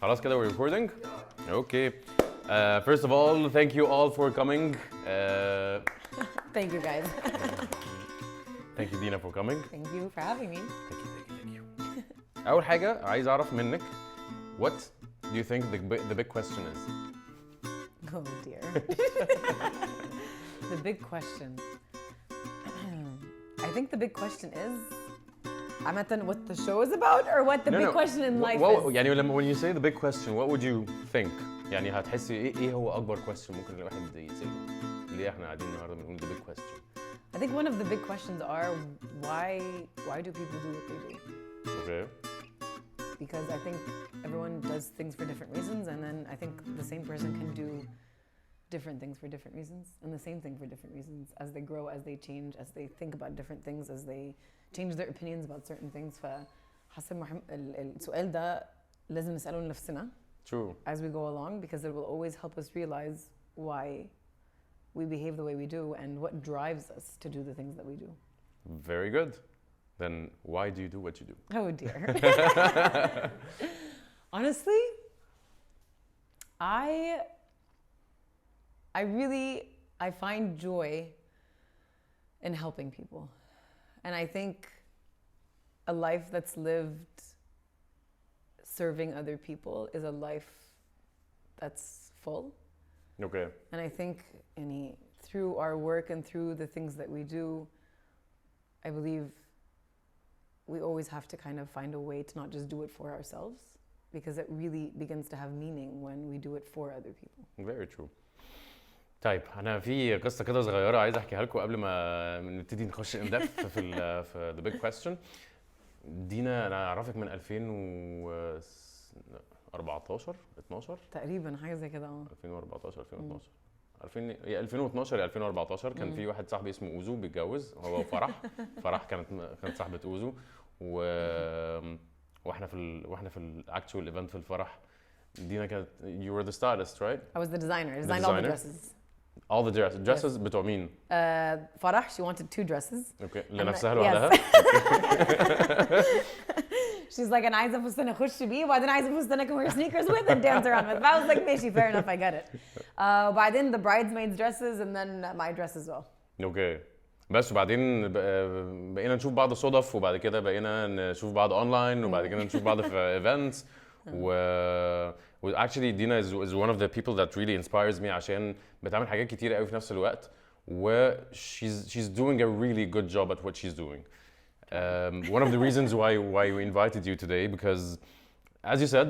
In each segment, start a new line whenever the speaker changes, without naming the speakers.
خلاص كده we're recording? Okay. First of all, thank you all for coming.
Thank you guys.
Thank you Deana for coming.
Thank you for having me.
Thank you. أول حاجة عايز أعرف منك what do you think the big question is?
Oh dear. The big question. I think the big question is what the show is about or what the big question in life is.
يعني when you say the big question, what would you think? يعني هتحسي ايه هو أكبر question ممكن الواحد يسأله؟ ليه احنا قاعدين النهارده بنقول the big question?
I think one of the big questions are why do people do what they do?
Okay.
Because I think everyone does things for different reasons, and then I think the same person can do different things for different reasons, and the same thing for different reasons as they grow, as they change, as they think about different things, as they change their opinions about certain things. فحاسة السؤال ده لازم نسأله لنفسنا.
True.
As we go along, because it will always help us realize why we behave the way we do and what drives us to do the things that we do.
Very good. Then why do you do what you do?
Oh dear. Honestly, I find joy in helping people. And I think a life that's lived serving other people is a life that's full.
Okay.
And I think through our work and through the things that we do, I believe we always have to kind of find a way to not just do it for ourselves, because it really begins to have meaning when we do it for other people.
Very true. طيب انا في قصه كده صغيره عايز احكيها لكم قبل ما نبتدي نخش ان ديبث في the big question. دينا انا اعرفك من 2014 12
تقريبا حاجه زي كده
2014 2012 2012 ل 2014 كان في واحد صاحبي اسمه اوزو بيتجوز هو فرح كانت صاحبه اوزو واحنا في الاكتوال ايفنت في الفرح دينا كانت you were the stylist right?
I was the designer. I designed all the dresses.
All the dresses بتوع مين؟
فرح she wanted 2 dresses.
اوكي لنفسها لوحدها؟
She's like انا عايزه فستان اخش بيه وبعدين عايزه فستان اكون wear sneakers with and dance around with. I was like ماشي fair enough I get it. وبعدين the bridesmaids dresses and then my dress as well.
اوكي بس وبعدين بقينا نشوف بعض صدف وبعد كده بقينا نشوف بعض اونلاين وبعد كده نشوف بعض في ايفنتس actually Deana is one of the people that really inspires me عشان بتعمل حاجات كتير قوي في نفس الوقت و she's doing a really good job at what she's doing. One of the reasons why we invited you today because as you said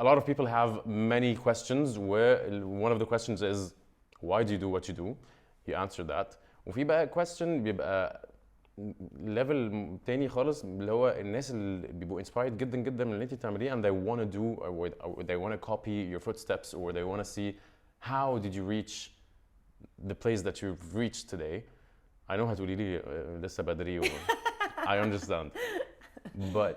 a lot of people have many questions where one of the questions is why do you do what you do? You answered that. وفي بقى question بيبقى ليفل تاني خالص اللي هو الناس اللي بيبقوا inspired جدا جدا من اللي انت بتعمليه and they want to do or they want to copy your footsteps or they want to see how did you reach the place that you've reached today. I know هتقولي لي لسه بدري I understand but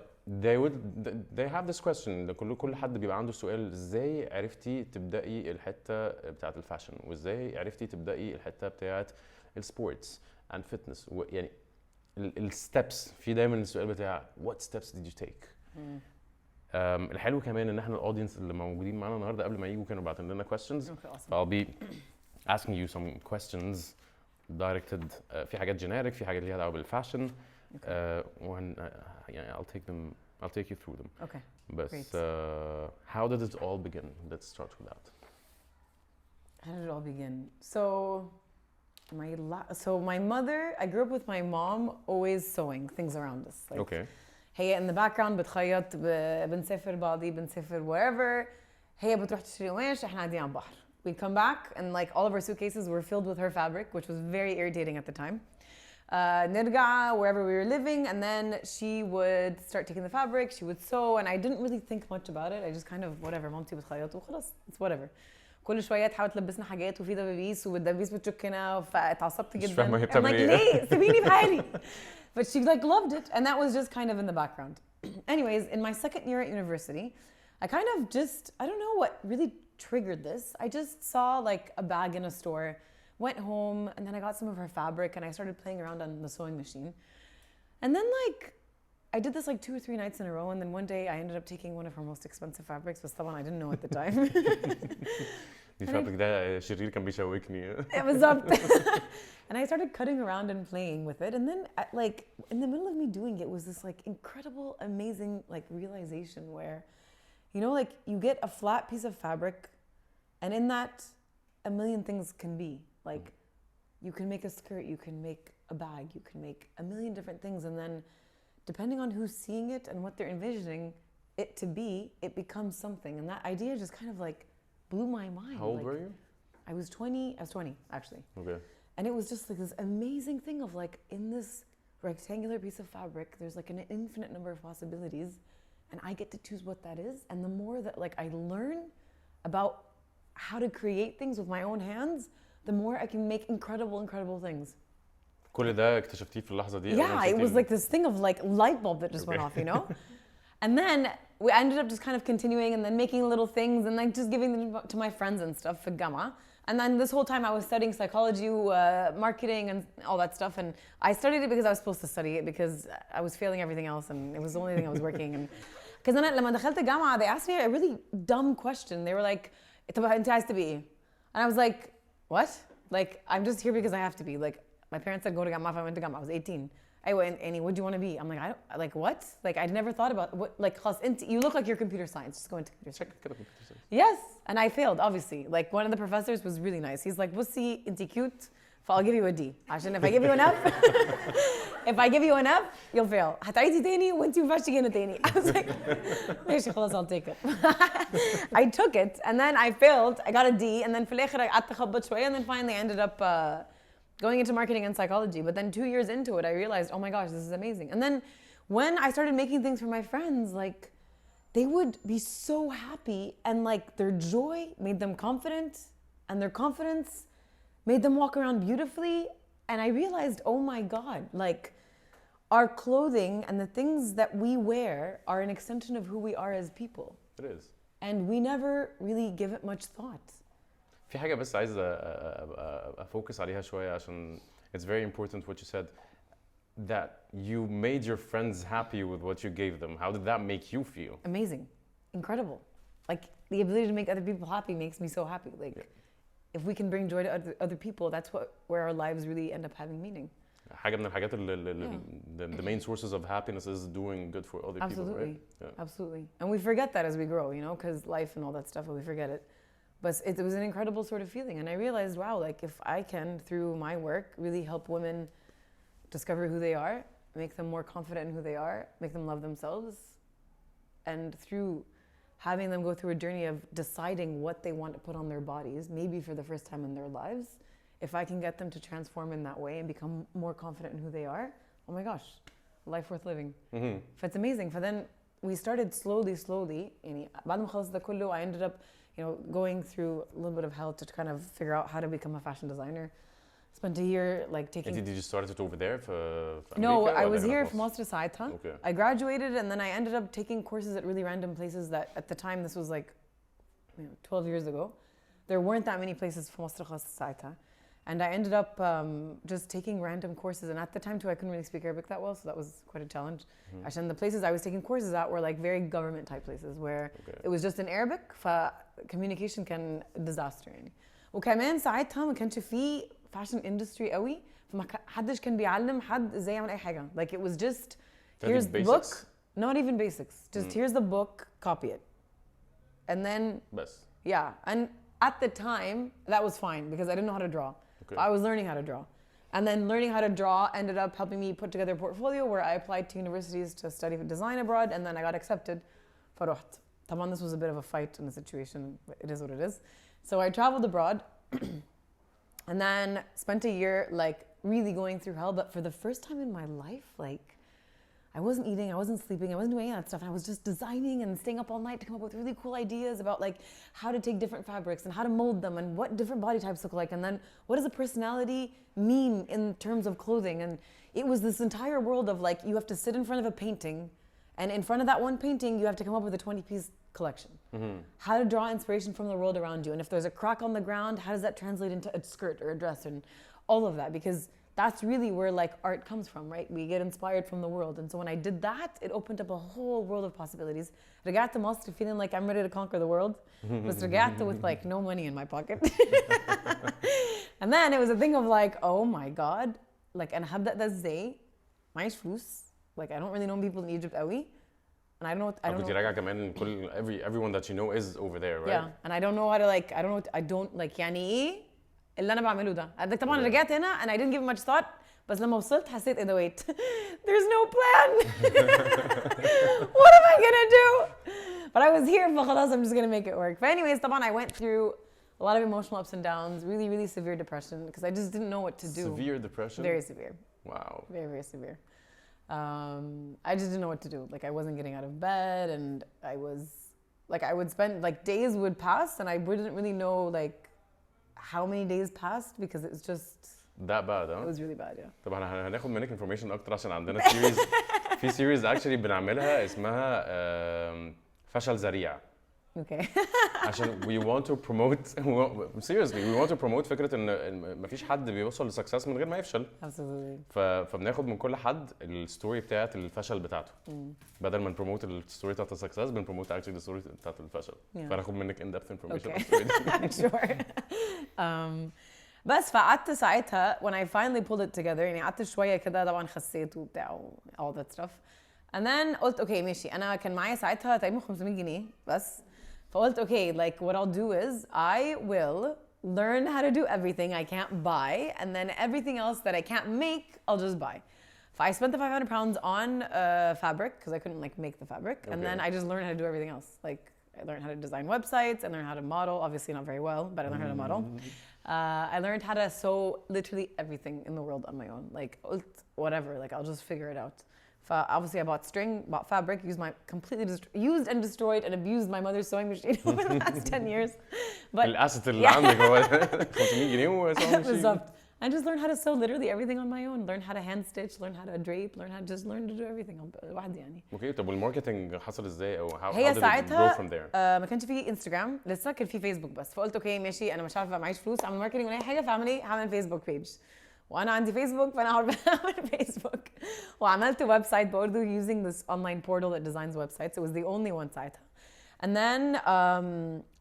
they have this question كل حد بيبقى عنده سؤال ازاي عرفتي تبدأي الحتة بتاعت الفاشن وازاي عرفتي تبدأي الحتة بتاعت السبورتس and fitness يعني الستبس في دايما السؤال بتاع what steps did you take. الحلو كمان ان احنا الاودينس اللي موجودين معانا النهارده قبل ما يجوا كانوا باعتين لنا questions. I'll be asking you some questions directed في حاجات generic في حاجات ليها دعوه بالفاشن يعني I'll take you through them.
Okay.
بس how did it all begin? Let's start with that.
How did it all begin? So my mother, I grew up with my mom always sewing things around us. Like,
okay.
هي in the background بتخيط بنسافر بعضي بنسافر wherever هي بتروح تشتري قماش احنا قاعدين على البحر. We'd come back and like all of our suitcases were filled with her fabric, which was very irritating at the time. نرجع wherever we were living and then she would start taking the fabric, she would sew and I didn't really think much about it. I just kind of whatever مامتي بتخيط وخلاص it's whatever. كل شويه تحاول تلبسنا حاجات وفي دبابيس والدبابيس بتشكنا فاتعصبت جدا.
مش فاهمه هي بتعمل ايه.
ليه سيبيني في حالي. But she like loved it and that was just kind of in the background. Anyways, in my second year at university, I kind of just I don't know what really triggered this. I just saw like a bag in a store, went home and then I got some of her fabric and I started playing around on the sewing machine. And then like I did this like 2 or 3 nights in a row, and then one day I ended up taking one of her most expensive fabrics, but طبعا I didn't know at the time.
دي فابريك ده شرير كان بيشوكني.
بالظبط. And I started cutting around and playing with it, and then like in the middle of me doing it was this like incredible, amazing like realization where, you know, like you get a flat piece of fabric, and in that a million things can be. Like you can make a skirt, you can make a bag, you can make a million different things, and then depending on who's seeing it and what they're envisioning it to be, it becomes something. And that idea just kind of like blew my mind.
How old were you?
I was 20 actually.
Okay.
And it was just like this amazing thing of like, in this rectangular piece of fabric, there's like an infinite number of possibilities, and I get to choose what that is. And the more that like I learn about how to create things with my own hands, the more I can make incredible things.
كل ده اكتشفتيه في اللحظة دي؟
Yeah, it was like this thing of like light bulb that just went off, you know? And then we ended up just kind of continuing and then making little things and like just giving them to my friends and stuff for Gama. And then this whole time I was studying psychology, marketing and all that stuff. And I studied it because I was supposed to study it because I was failing everything else and it was the only thing I was working. And because then لما دخلت الجامعة, they asked me a really dumb question. They were like, طب انت عايز تبقي ايه? And I was like, what? Like, I'm just here because I have to be. Like, my parents said go to Gamma. I went to Gamma. I was 18. Anyway, Annie, what do you want to be? I'm like, I don't, like, what? Like, I'd never thought about what, like, you look like you're computer science. Just go into computer science.
Check computer science.
Yes. And I failed, obviously. Like, one of the professors was really nice. He's like, بصي, انت cute, I'll give you a D. عشان if I give you an F, if I give you an F, you'll fail. هتعيدي تاني وانت مينفعش تجينا تاني. I was like, ماشي خلاص, I'll take it. I took it, and then I failed. I got a D, and then في الآخر قعدت أخبط شوية, and then finally I ended up going into marketing and psychology. But then 2 years into it, I realized, oh my gosh, this is amazing. And then when I started making things for my friends, like, they would be so happy, and like their joy made them confident, and their confidence made them walk around beautifully. And I realized, oh my God, like, our clothing and the things that we wear are an extension of who we are as people.
It is.
And we never really give it much thought.
في حاجة بس عايز أفوكس عليها شوية عشان it's very important what you said, that you made your friends happy with what you gave them. How did that make you feel?
Amazing. Incredible. Like, the ability to make other people happy makes me so happy. Like, if we can bring joy to other people, that's where our lives really end up having meaning.
حاجة من الحاجات the main sources of happiness is doing good for other people, right? Yeah.
Absolutely. And we forget that as we grow, you know, because life and all that stuff, we forget it. But it was an incredible sort of feeling. And I realized, wow, like, if I can, through my work, really help women discover who they are, make them more confident in who they are, make them love themselves, and through having them go through a journey of deciding what they want to put on their bodies, maybe for the first time in their lives, if I can get them to transform in that way and become more confident in who they are, oh my gosh, life worth living.
Mm-hmm.
It's amazing. For then we started slowly. يعني بعد ما خلصت ده كله, I ended up, you know, going through a little bit of hell to kind of figure out how to become a fashion designer. Spent a year like taking.
Did you start it over there for
No, I was here for most of Saita.
Okay.
I graduated, and then I ended up taking courses at really random places that at the time, this was like, you know, 12 years ago, there weren't that many places for most of Saita. And I ended up just taking random courses. And at the time too, I couldn't really speak Arabic that well, so that was quite a challenge. Mm-hmm. And the places I was taking courses at were like very government type places where it was just in Arabic, communication can disaster يعني. وكمان ساعتها ما كانش فيه fashion industry قوي, فما حدش كان بيعلم حد ازاي يعمل اي حاجة. Like, it was just, here's the book, not even basics, just here's the book, copy it. And then, yeah, and at the time, that was fine because I didn't know how to draw. Okay. I was learning how to draw. And then learning how to draw ended up helping me put together a portfolio where I applied to universities to study design abroad, and then I got accepted. فرحت. طبعا this was a bit of a fight in the situation, but it is what it is. So I traveled abroad and then spent a year like really going through hell, but for the first time in my life, like, I wasn't eating, I wasn't sleeping, I wasn't doing any of that stuff. I was just designing and staying up all night to come up with really cool ideas about like how to take different fabrics and how to mold them and what different body types look like. And then what does a personality mean in terms of clothing? And it was this entire world of like, you have to sit in front of a painting, and in front of that one painting, you have to come up with a 20-piece collection. Mm-hmm. How to draw inspiration from the world around you. And if there's a crack on the ground, how does that translate into a skirt or a dress and all of that? Because that's really where like art comes from, right? We get inspired from the world. And so when I did that, it opened up a whole world of possibilities. رجعت مصر feeling like I'm ready to conquer the world. بس رجعت with like no money in my pocket. And then it was a thing of like, oh my God, like أنا هبدأ ده ازاي؟ معيش فلوس. Like I don't really know people in Egypt قوي. And I don't know.
كنت راجعة كمان كل everyone that you know is over there, right?
Yeah, and I don't know how to like, I don't like يعني ايه اللي أنا بعمله ده. طبعا رجعت هنا and I didn't give much thought. بس لما وصلت حسيت إيه ده wait. There's no plan. What am I gonna do? But I was here فخلاص I'm just gonna make it work. But anyways طبعا I went through a lot of emotional ups and downs, really severe depression because I just didn't know what to do.
Severe depression?
Very severe.
Wow.
Very severe. I just didn't know what to do. Like I wasn't getting out of bed and I was like I would spend like days would pass and I wouldn't really know like how many days passed because it was just
that bad, huh?
It was really bad, yeah.
طب هناخد منك information اكتر عشان عندنا series في series actually بنعملها اسمها فشل ذريع.
Okay.
عشان we want to promote seriously we want to promote فكرة ان مفيش حد بيوصل لسكسس من غير ما يفشل.
Absolutely.
فبناخد من كل حد الستوري بتاعت الفشل بتاعته. بدل ما نبروموت الستوري بتاعت السكسس بنبروموت actually الستوري بتاعت الفشل. فناخد منك in depth information.
Okay. Sure. بس فقعدت ساعتها when I finally pulled it together يعني قعدت شوية كده طبعا خسيت وبتاع all that stuff. And then قلت okay ماشي أنا كان معايا ساعتها تقريبا 500 جنيه بس. فقلت okay like what I'll do is I will learn how to do everything I can't buy and then everything else that I can't make I'll just buy. I spent the 500 pounds on fabric because I couldn't like make the fabric and then I just learned how to do everything else. Like I learned how to design websites, I learned how to model, obviously not very well, but I learned how to model. I learned how to sew literally everything in the world on my own. Like whatever, like I'll just figure it out. Obviously I bought string, bought fabric, used and destroyed and abused my mother's sewing machine over the last 10 years. But
الاسد اللي عندك هو 500 جنيه وسوي
بالظبط. I just learned how to sew literally everything on my own. Learn how to hand stitch, learn how to drape, learn to do everything لوحدي يعني.
اوكي طب والماركتنج حصل ازاي او how
هي
did it
ساعتها
grow from there؟
ما كانش في انستغرام لسه كان في فيسبوك بس فقلت اوكي ماشي انا مش عارفه معيش فلوس اعمل ماركتنج ولا اي حاجه فاعمل ايه هعمل فيسبوك بيج وانا عندي فيسبوك فانا هعرف اعمل فيسبوك وعملت ويب سايت برضه using this online portal that designs websites. It was the only one ساعتها. And then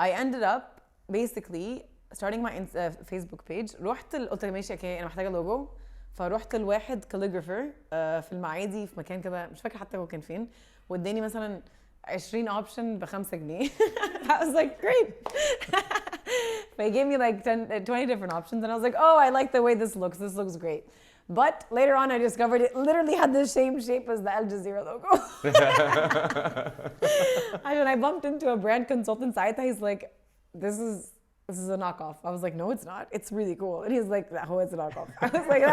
I ended up basically starting my Facebook page. قلت ماشي اوكي انا محتاجه لوجو فروحت لواحد كاليجرافر في المعادي في مكان كده مش فاكره حتى هو كان فين واداني مثلا 20 اوبشن ب5 جنيه. I was like great. They gave me like 20 different options and I was like oh I like the way this looks great. But later on I discovered it literally had the same shape as the Al Jazeera logo. And I bumped into a brand consultant ساعتها he's like this is a knockoff. I was like, no, it's not. It's really cool. And he's like, oh, it's a knockoff. I was like,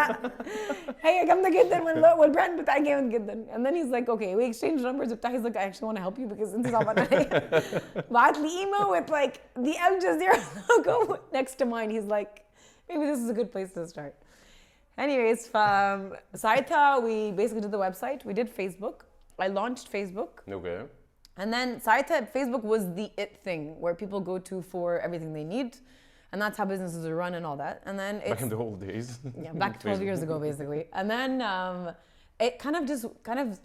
hey, جامدة جدا والbrand بتاعي جامد جدا. And then he's like, okay, we exchanged numbers بتاع. He's like, I actually want to help you because انت صعبان عليا. بعت لي email with like the Al Jazeera logo next to mine. He's like, maybe this is a good place to start. Anyways, ساعتها we basically did the website. We did Facebook. I launched Facebook.
Okay.
And then ساعتها Facebook was the it thing where people go to for everything they need. And that's how businesses are run and all that. And then it's...
Back in the old days.
Yeah, back 12 years ago, basically. And then it kind of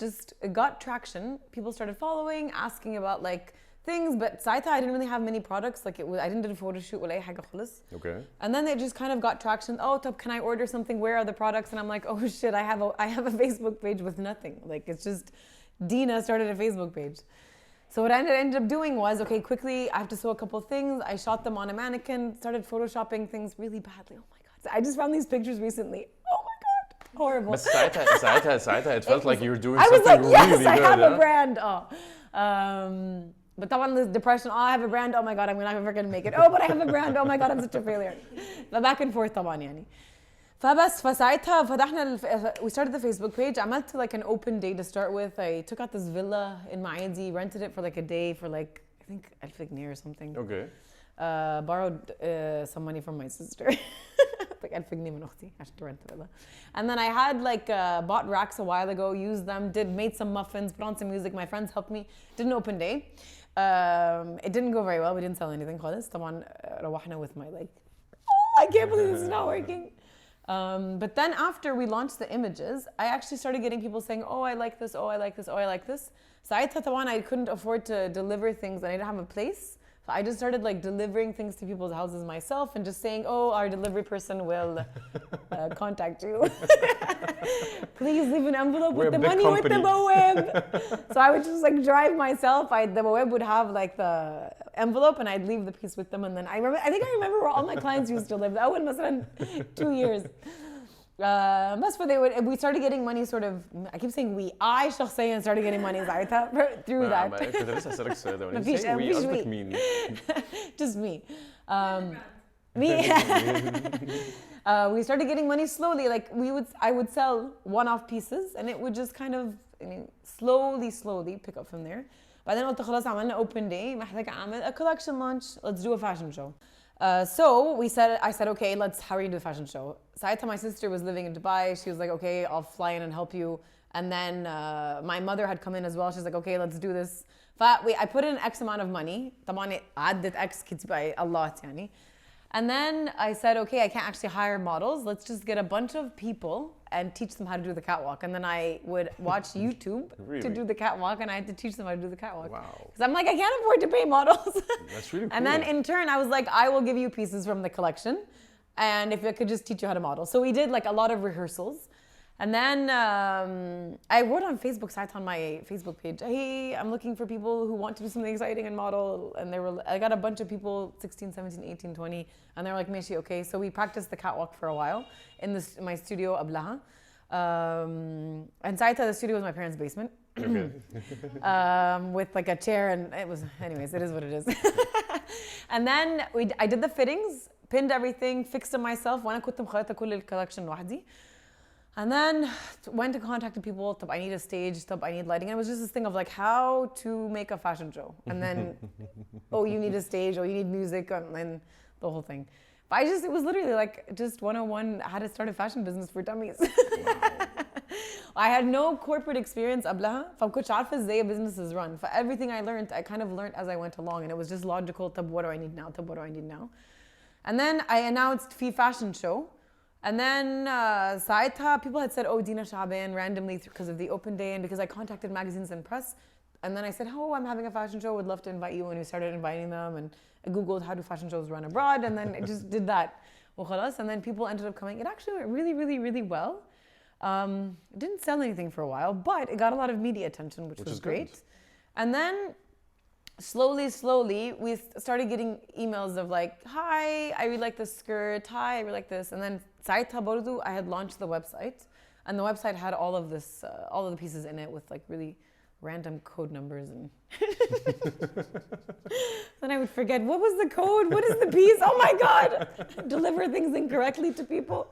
just it got traction. People started following, asking about like things. But ساعتها I didn't really have many products. Like I didn't do a photo shoot ولا أي حاجة خالص.
Okay.
And then it just kind of got traction. Oh, طب can I order something? Where are the products? And I'm like, oh shit, I have a Facebook page with nothing. Like it's just Deana started a Facebook page. So what I ended up doing was, okay, quickly, I have to sew a couple of things. I shot them on a mannequin, started photoshopping things really badly. Oh my God. I just found these pictures recently. Oh my God. Horrible.
But ساعتها it felt like you were doing
I was
something
like, yes,
really good.
I have a brand. Oh. But طبعا the depression, oh, I have a brand. Oh my God, I'm never going to make it. Oh, but I have a brand. Oh my God, I'm such a failure. But back and forth طبعا يعني. فبس فساعتها فتحنا we started the Facebook page. عملت like an open day to start with. I took out this villa in Maadi, rented it for like a day for like I think 1000 جنيه or something.
Okay.
Borrowed some money from my sister. Like 1000 جنيه من أختي عشان to rent the villa. And then I had like bought racks a while ago, used them, made some muffins, put on some music. My friends helped me. Did an open day. It didn't go very well. We didn't sell anything خالص. طبعا روحنا with my like, oh, I can't believe this is not working. But then after we launched the images, I actually started getting people saying, oh, I like this, oh, I like this, oh, I like this. ساعتها طبعا I couldn't afford to deliver things and I didn't have a place. So I just started like delivering things to people's houses myself and just saying, oh, our delivery person will contact you. Please leave an envelope with the money with the bawab. So I would just like drive myself. The bawab would have like the envelope and I'd leave the piece with them. And then I think I remember where all my clients used to live. That would must have been 2 years. That's where we started getting money sort of. I keep saying we. I شخصيا started getting money through that.
كنت لسه هسألك السؤال ده. مفيش قصدك مين؟
Just me. Me. We started getting money slowly. Like I would sell one-off pieces, and it would just kind of slowly pick up from there. بعدين قلت خلاص عملنا open day. محتاجة أعمل a collection launch. Let's do a fashion show. So I said, okay, how are you do a fashion show? Saita, my sister was living in Dubai. She was like, okay, I'll fly in and help you. And then my mother had come in as well. She's like, okay, let's do this. I put in X amount of money. طبعاً عدت X كتير a lot يعني. And then I said, okay, I can't actually hire models. Let's just get a bunch of people and teach them how to do the catwalk. And then I would watch YouTube to do the catwalk, and I had to teach them how to do the catwalk.
Wow.
Because I'm like, I can't afford to pay models.
That's really cool.
And then in turn, I was like, I will give you pieces from the collection. And if I could just teach you how to model. So we did like a lot of rehearsals. And then I wrote on Facebook, site on my Facebook page, hey, I'm looking for people who want to do something exciting and model. And I got a bunch of people, 16, 17, 18, 20. And they were like, Meshi, okay. So we practiced the catwalk for a while in my studio, Ablaha. And Saita, the studio was my parents' basement.
Okay.
With like a chair and anyways, it is what it is. And then I did the fittings, pinned everything, fixed them myself. وأنا كنت مخيطة كل الكولكشن وحدي. And then went to contact people. I need a stage. I need lighting. And it was just this thing of like how to make a fashion show. And then, oh, you need a stage. Oh, you need music. And then the whole thing. But it was literally like just 101 how to start a fashion business for dummies. I had no corporate experience قبلها. فكنتش عارفة ازاي businesses run. For everything I learned, I kind of learned as I went along. And it was just logical. What do I need now? What do I need now? And then I announced Fi Fashion Show. And then ساعتها people had said, oh, Deana Shaaban randomly because of the open day and because I contacted magazines and press. And then I said, oh, I'm having a fashion show. Would love to invite you. And we started inviting them. And I Googled how do fashion shows run abroad. And then I just did that. And then people ended up coming. It actually went really, really, really well. It didn't sell anything for a while, but it got a lot of media attention, which was great. And then slowly, we started getting emails of like, hi, I really like this skirt. Hi, I really like this. And then ساعتها برضو I had launched the website. And the website had all of this, all of the pieces in it with like really random code numbers. And then I would forget, what was the code? What is the piece? Oh my God! Deliver things incorrectly to people.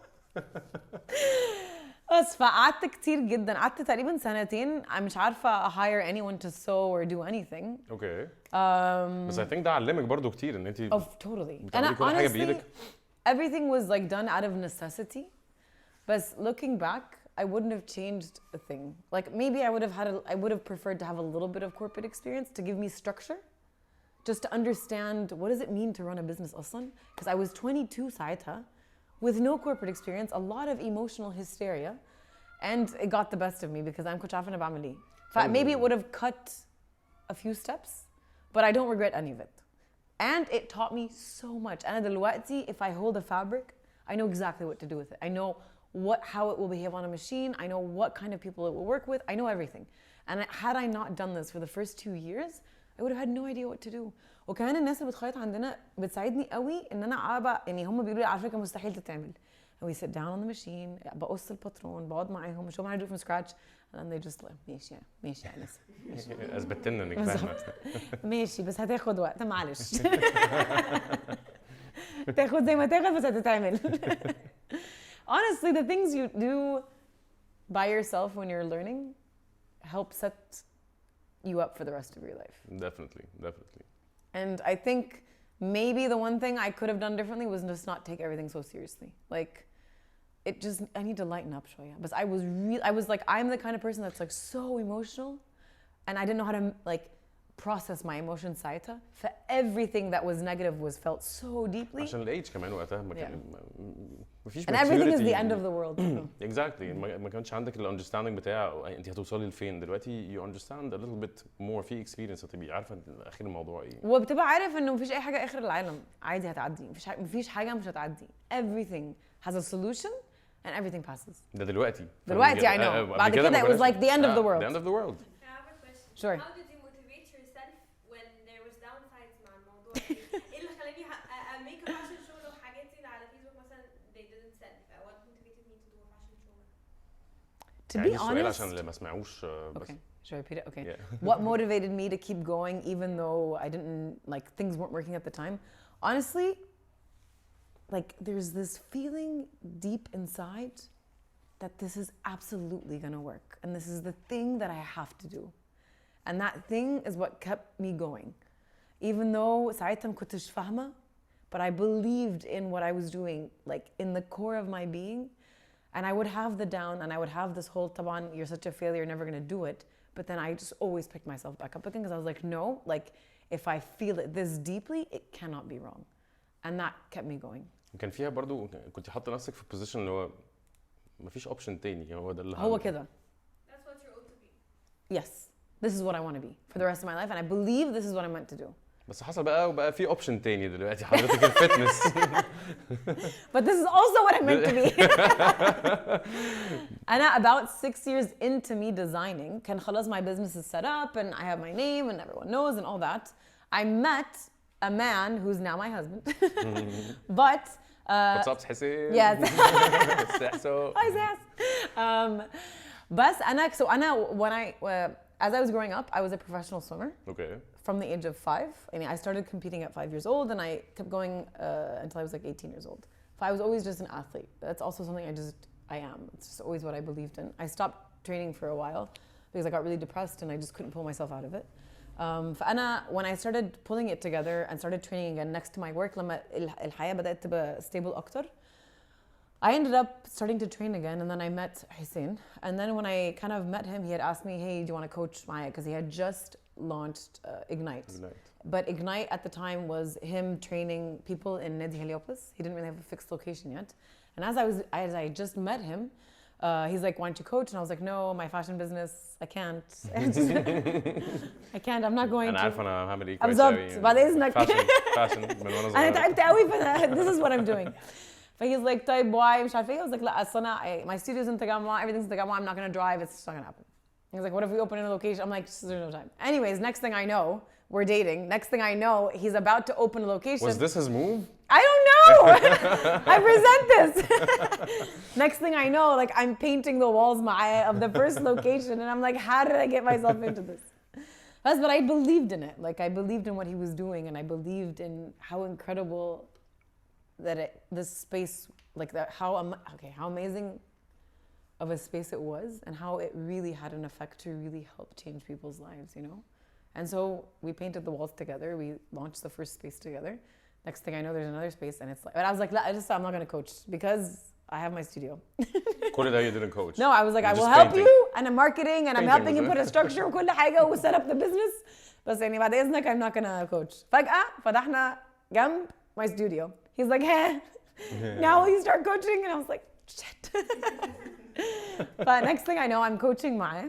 بس فقعدت كتير جدا قعدت تقريبا سنتين مش عارفة hire anyone to sew or do anything.
Okay. بس I think ده علمك برضو كتير ان انت
totally.
بتعملي كل حاجة بإيدك.
Everything was like done out of necessity. But looking back, I wouldn't have changed a thing. Like maybe I would have preferred to have a little bit of corporate experience to give me structure. Just to understand what does it mean to run a business أصلا. Because I was 22 ساعتها. With no corporate experience, a lot of emotional hysteria, and it got the best of me because I'm كنت عارفة أنا بعمل إيه. Maybe it would have cut a few steps, but I don't regret any of it. And it taught me so much. أنا دلوقتي, if I hold a fabric, I know exactly what to do with it. I know how it will behave on a machine. I know what kind of people it will work with. I know everything. And had I not done this for the first 2 years, I would have had no idea what to do. وكمان الناس اللي بتخيط عندنا بتساعدني قوي ان انا ابقى يعني هم بيقولوا لي على فكره مستحيل تتعمل. And we sit down on the machine, بقص الباترون، بقعد معاهم، show them how to do it from scratch, and then they just like ماشي يا انس.
اثبتت لنا انك فاهمه.
ماشي بس هتاخد وقت معلش. تاخد زي ما تاخد بس هتتعمل. Honestly, the things you do by yourself when you're learning help set you up for the rest of your life.
Definitely.
And I think maybe the one thing I could have done differently was just not take everything so seriously. Like, I need to lighten up شوية. But I was like, I'm the kind of person that's like so emotional, and I didn't know how to like process my emotions ساعتها. Everything that was negative was felt so deeply.
عشان الage كمان وقتها ما مفيش
and everything is the
maturity.
end of the world.
exactly ما كانش عندك الاندرستاندينج بتاع انت هتوصلي لفين دلوقتي you understand a little bit more في experience هتبقي عارفه اخر الموضوع ايه
وبتبقى عارف انه مفيش اي حاجه اخر العالم عادي هتعدي مفيش حاجه مش هتعدي everything has a solution and everything passes
ده دلوقتي
I know بعد كده it was like the end of the world.
the end of the world
I have a question.
Sure.
How did you motivate yourself when there was downsides مع الموضوع؟ ايه اللي خلاني make a fashion show لو حاجاتي على فيسبوك مثلا they didn't sell. What motivated me to do a fashion show?
To be
يعني السؤال
honest
عشان اللي ما سمعوش بس
okay should I repeat it okay
Yeah.
what motivated me to keep going even though I didn't like things weren't working at the time honestly like there's this feeling deep inside that this is absolutely gonna work and this is the thing that I have to do and that thing is what kept me going even though ساعتها ما كنتش فاهمة but I believed in what I was doing like in the core of my being and I would have the down and I would have this whole طبعا you're such a failure you're never gonna do it but then I just always picked myself back up again because I was like no like if I feel it this deeply it cannot be wrong and that kept me going
كان فيها برضو كنت حاطه نفسك في بوزيشن اللي هو مفيش اوبشن تاني هو ده اللي
هو كده
That's what you're ought to be.
yes this is what I want to be for the rest of my life and I believe this is what I'm meant to do
بس حصل بقى في اوبشن تاني دلوقتي حضرتك الفتنس
but this is also what I'm meant to be أنا about 6 years into me designing كان خلاص my business is set up and I have my name and everyone knows and all that I met a man who's now my husband but
what's up حسين
yes
سحسو
hi Zaz بس أنا so أنا when I as I was growing up I was a professional swimmer
okay
from the age of 5 I mean I started competing at 5 years old and I kept going until I was like 18 years old so I was always just an athlete that's also something I am it's just always what I believed in I stopped training for a while because I got really depressed and I just couldn't pull myself out of it فأنا when I started pulling it together and started training again next to my work لما الحياة بدأت تبقى stable أكتر I ended up starting to train again and then I met Hussein and then when I kind of met him he had asked me hey do you want to coach Maya because he had just launched Ignite but Ignite at the time was him training people in Nadi Heliopolis he didn't really have a fixed location yet and as I just met him he's like why don't you coach and I was like no my fashion business I can't I can't I'm not going
انا
to
عارف انا هعمل ايه
بالظبط بعد إذنك
فاشن من وانا
انا
صغير
تعبت قوي this is what I'm doing فhe's like طيب why مش عارفه ايه I was like لا اصل انا my studio's in Tagama everything's in Tagama I'm not gonna drive it's just not gonna happen he's like what if we open in a location I'm like there's no time anyways next thing I know we're dating next thing I know he's about to open a location
was this his move
I don't know I resent this next thing I know like I'm painting the walls of the first location and I'm like how did I get myself into this but I believed in it like I believed in what he was doing and I believed in how incredible that this space like that how amazing of a space it was and how it really had an effect to really help change people's lives you know and so we painted the walls together we launched the first space together next thing I know there's another space and it's like but I was like I'm not going to coach because I have my studio
كل ده you didn't coach
no I was like I
You're
will
just
help
painting.
you and I'm marketing and I'm
Painting
helping you
was
put a structure وكل حاجة و set up the business بس يعني بعد إذنك I'm not gonna coach فجأة فتحنا جنب my studio he's like hey now will you start coaching and I was like shit but next thing I know I'm coaching Maya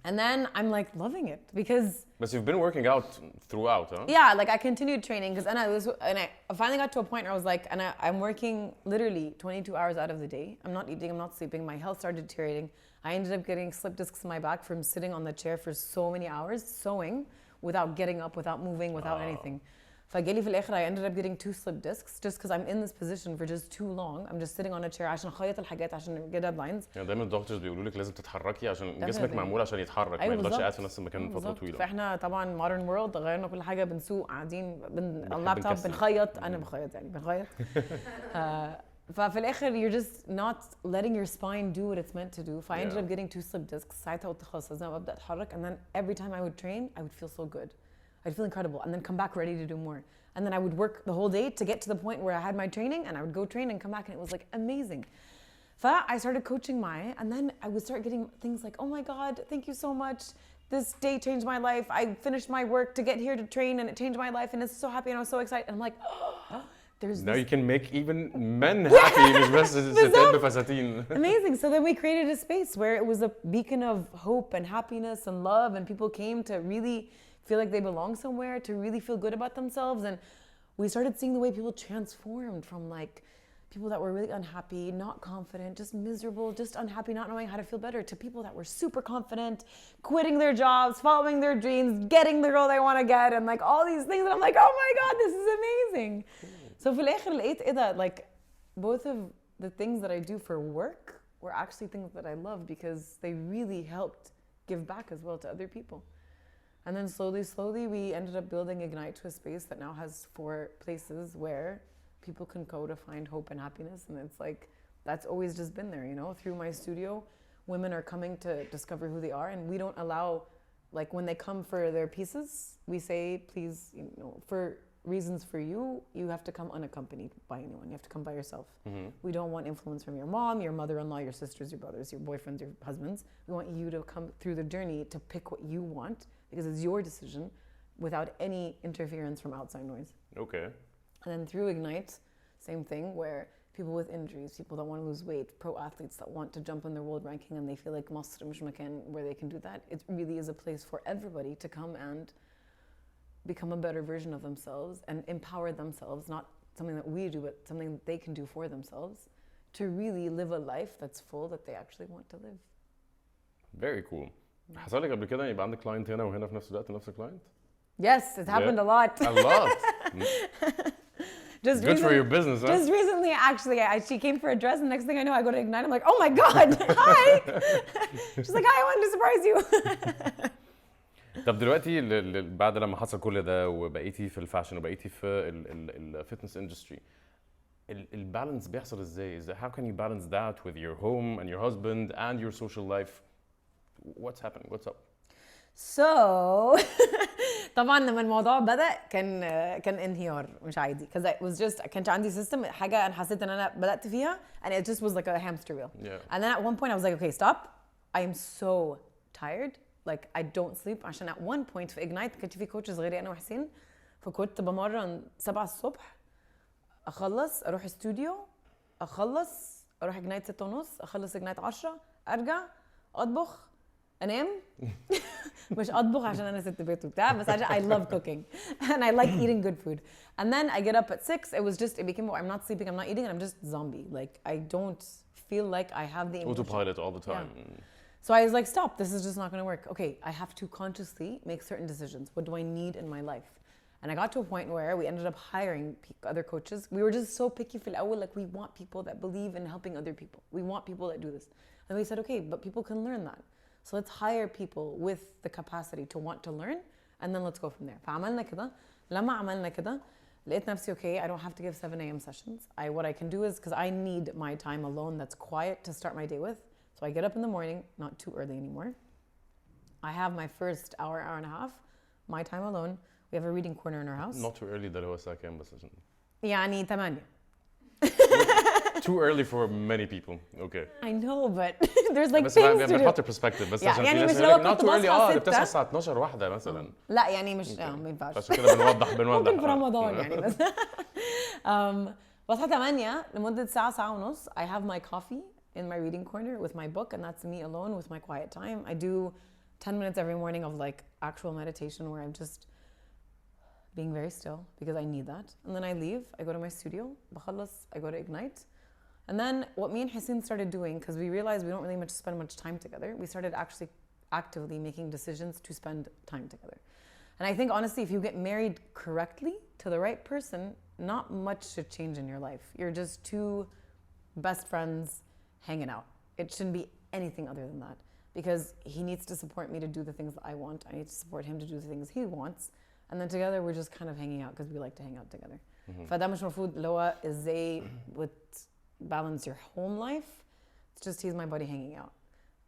and then I'm like loving it because
but you've been working out throughout huh
yeah like I continued training because I finally got to a point where I was like and I'm working literally 22 hours out of the day I'm not eating I'm not sleeping my health started deteriorating I ended up getting slip discs in my back from sitting on the chair for so many hours sewing without getting up without moving without anything فجالي في الآخر I ended up getting 2 slip discs just because I'm in this position for just too long I'm just sitting on a chair عشان أخيط الحاجات عشان get deadlines
يعني دايما الدكتورز بيقولوا لك لازم تتحركي عشان جسمك
Definitely.
معمول عشان يتحرك ما
أيوة
يفضلش
بالظبط.
قاعد في نفس المكان فترة
بالظبط.
طويلة
فاحنا طبعا modern world غيرنا كل حاجة بنسوق قاعدين اللابتوب
نكسل.
بنخيط أنا بخيط يعني بنخيط ففي الآخر you're just not letting your spine do what it's meant to do I ended up getting 2 slip discs ساعتها قلت خلاص لازم أبدأ أتحرك and then every time I would train I would feel so good I'd feel incredible and then come back ready to do more and then I would work the whole day to get to the point where I had my training and I would go train and come back and it was like amazing I started coaching Maya and then I would start getting things like oh my god thank you so much this day changed my life I finished my work to get here to train and it changed my life and it's so happy and I was so excited and I'm like oh, there's
Now
this
you can make even men happy مش بس ستات بفساتين.
amazing. So then we created a space where it was a beacon of hope and happiness and love, and people came to really feel like they belong somewhere, to really feel good about themselves. And we started seeing the way people transformed from like people that were really unhappy, not confident, just miserable, just unhappy, not knowing how to feel better, to people that were super confident, quitting their jobs, following their dreams, getting the girl they want to get, and like all these things. And I'm like, oh my God, this is amazing. So في الآخر لقيت إيه ده, like both of the things that I do for work were actually things that I love because they really helped give back as well to other people. And then slowly we ended up building Ignite to a space that now has 4 places where people can go to find hope and happiness. And it's like, that's always just been there, you know? Through my studio, women are coming to discover who they are, and we don't allow, like when they come for their pieces, we say, please, you know, for reasons for you, you have to come unaccompanied by anyone. You have to come by yourself. We don't want influence from your mom, your mother-in-law, your sisters, your brothers, your boyfriends, your husbands. We want you to come through the journey to pick what you want because it's your decision without any interference from outside noise.
Okay.
And then through Ignite, same thing, where people with injuries, people that want to lose weight, pro athletes that want to jump in the world ranking and they feel like مصر مش مكان where they can do that. It really is a place for everybody to come and become a better version of themselves and empower themselves, not something that we do, but something that they can do for themselves to really live a life that's full that they actually want to live.
Very cool. حصل لك قبل كده يبقى عندك كلاينت هنا وهنا في نفس الوقت نفس الكلاينت؟
Yes, it happened a lot.
A lot.
Just
Good for your business, huh?
Just recently, actually, she came for a dress, and next thing I know, I go to Ignite. I'm like, oh my God, hi. She's like, hi, I wanted to surprise you.
طب دلوقتي بعد لما حصل كل ده وبقيتي في الفاشن وبقيتي في الفتنس اندستري البالانس بيحصل ازاي؟ How can you balance that with your home and your husband and your social life? What's happening? What's up?
So طبعا لما الموضوع بدأ كان انهيار مش عادي because it was just كانش عندي system حاجة أنا حسيت إن أنا بدأت فيها and it just was like a hamster wheel.
Yeah.
And then at one point I was like, okay, stop. I am so tired. Like I don't sleep عشان at one point في Ignite كانش في coaches غيري أنا وحسين فكنت بمرن 7 الصبح أخلص أروح استوديو أخلص أروح Ignite 6 ونص أخلص Ignite 10 أرجع أطبخ انام مش اطبخ عشان انا ست بيت وبتاع بس عشان I love cooking and I like eating good food and then I get up at 6 it became I'm not sleeping I'm not eating and I'm just zombie like I don't feel like I have the emotion.
Autopilot all the time.
Yeah. So I was like stop this is just not going to work. Okay, I have to consciously make certain decisions. What do I need in my life? And I got to a point where we ended up hiring other coaches. We were just so picky في الأول like we want people that believe in helping other people. We want people that do this. And we said okay, but people can learn that. So let's hire people with the capacity to want to learn and then let's go from there. فعملنا كده لما عملنا كده لقيت نفسي okay I don't have to give 7 a.m. sessions. What I can do is because I need my time alone that's quiet to start my day with. So I get up in the morning, not too early anymore. I have my first hour and a half, my time alone. We have a reading corner in our house.
Not too early ده اللي هو الساعة كام بس عشان
يعني 8.
Too early for many people. Okay.
I know but there's like
بس
things to do.
بنحط perspective بس عشان
يعني
في
مش
ناس
لو
يقول لك
كنت
not too early
بصحى
اللي بتصحى
6
الساعة 12 واحدة مثلا.
لا يعني مش ما ينفعش.
عشان كده بنوضح
ممكن في رمضان يعني بس بصحى 8 لمدة ساعة ونص. I have my coffee in my reading corner with my book and that's me alone with my quiet time. I do 10 minutes every morning of like actual meditation where I'm just being very still because I need that. And then I leave, I go to my studio, بخلص, I go to Ignite. And then what me and Yassin started doing, because we realized we don't really spend much time together, we started actually actively making decisions to spend time together. And I think honestly, if you get married correctly to the right person, not much should change in your life. You're just two best friends hanging out. It shouldn't be anything other than that. Because he needs to support me to do the things that I want. I need to support him to do the things he wants. And then together we're just kind of hanging out because we like to hang out together. فده مش مفروض اللي هو ازاي balance your home life. It's just he's my buddy hanging out.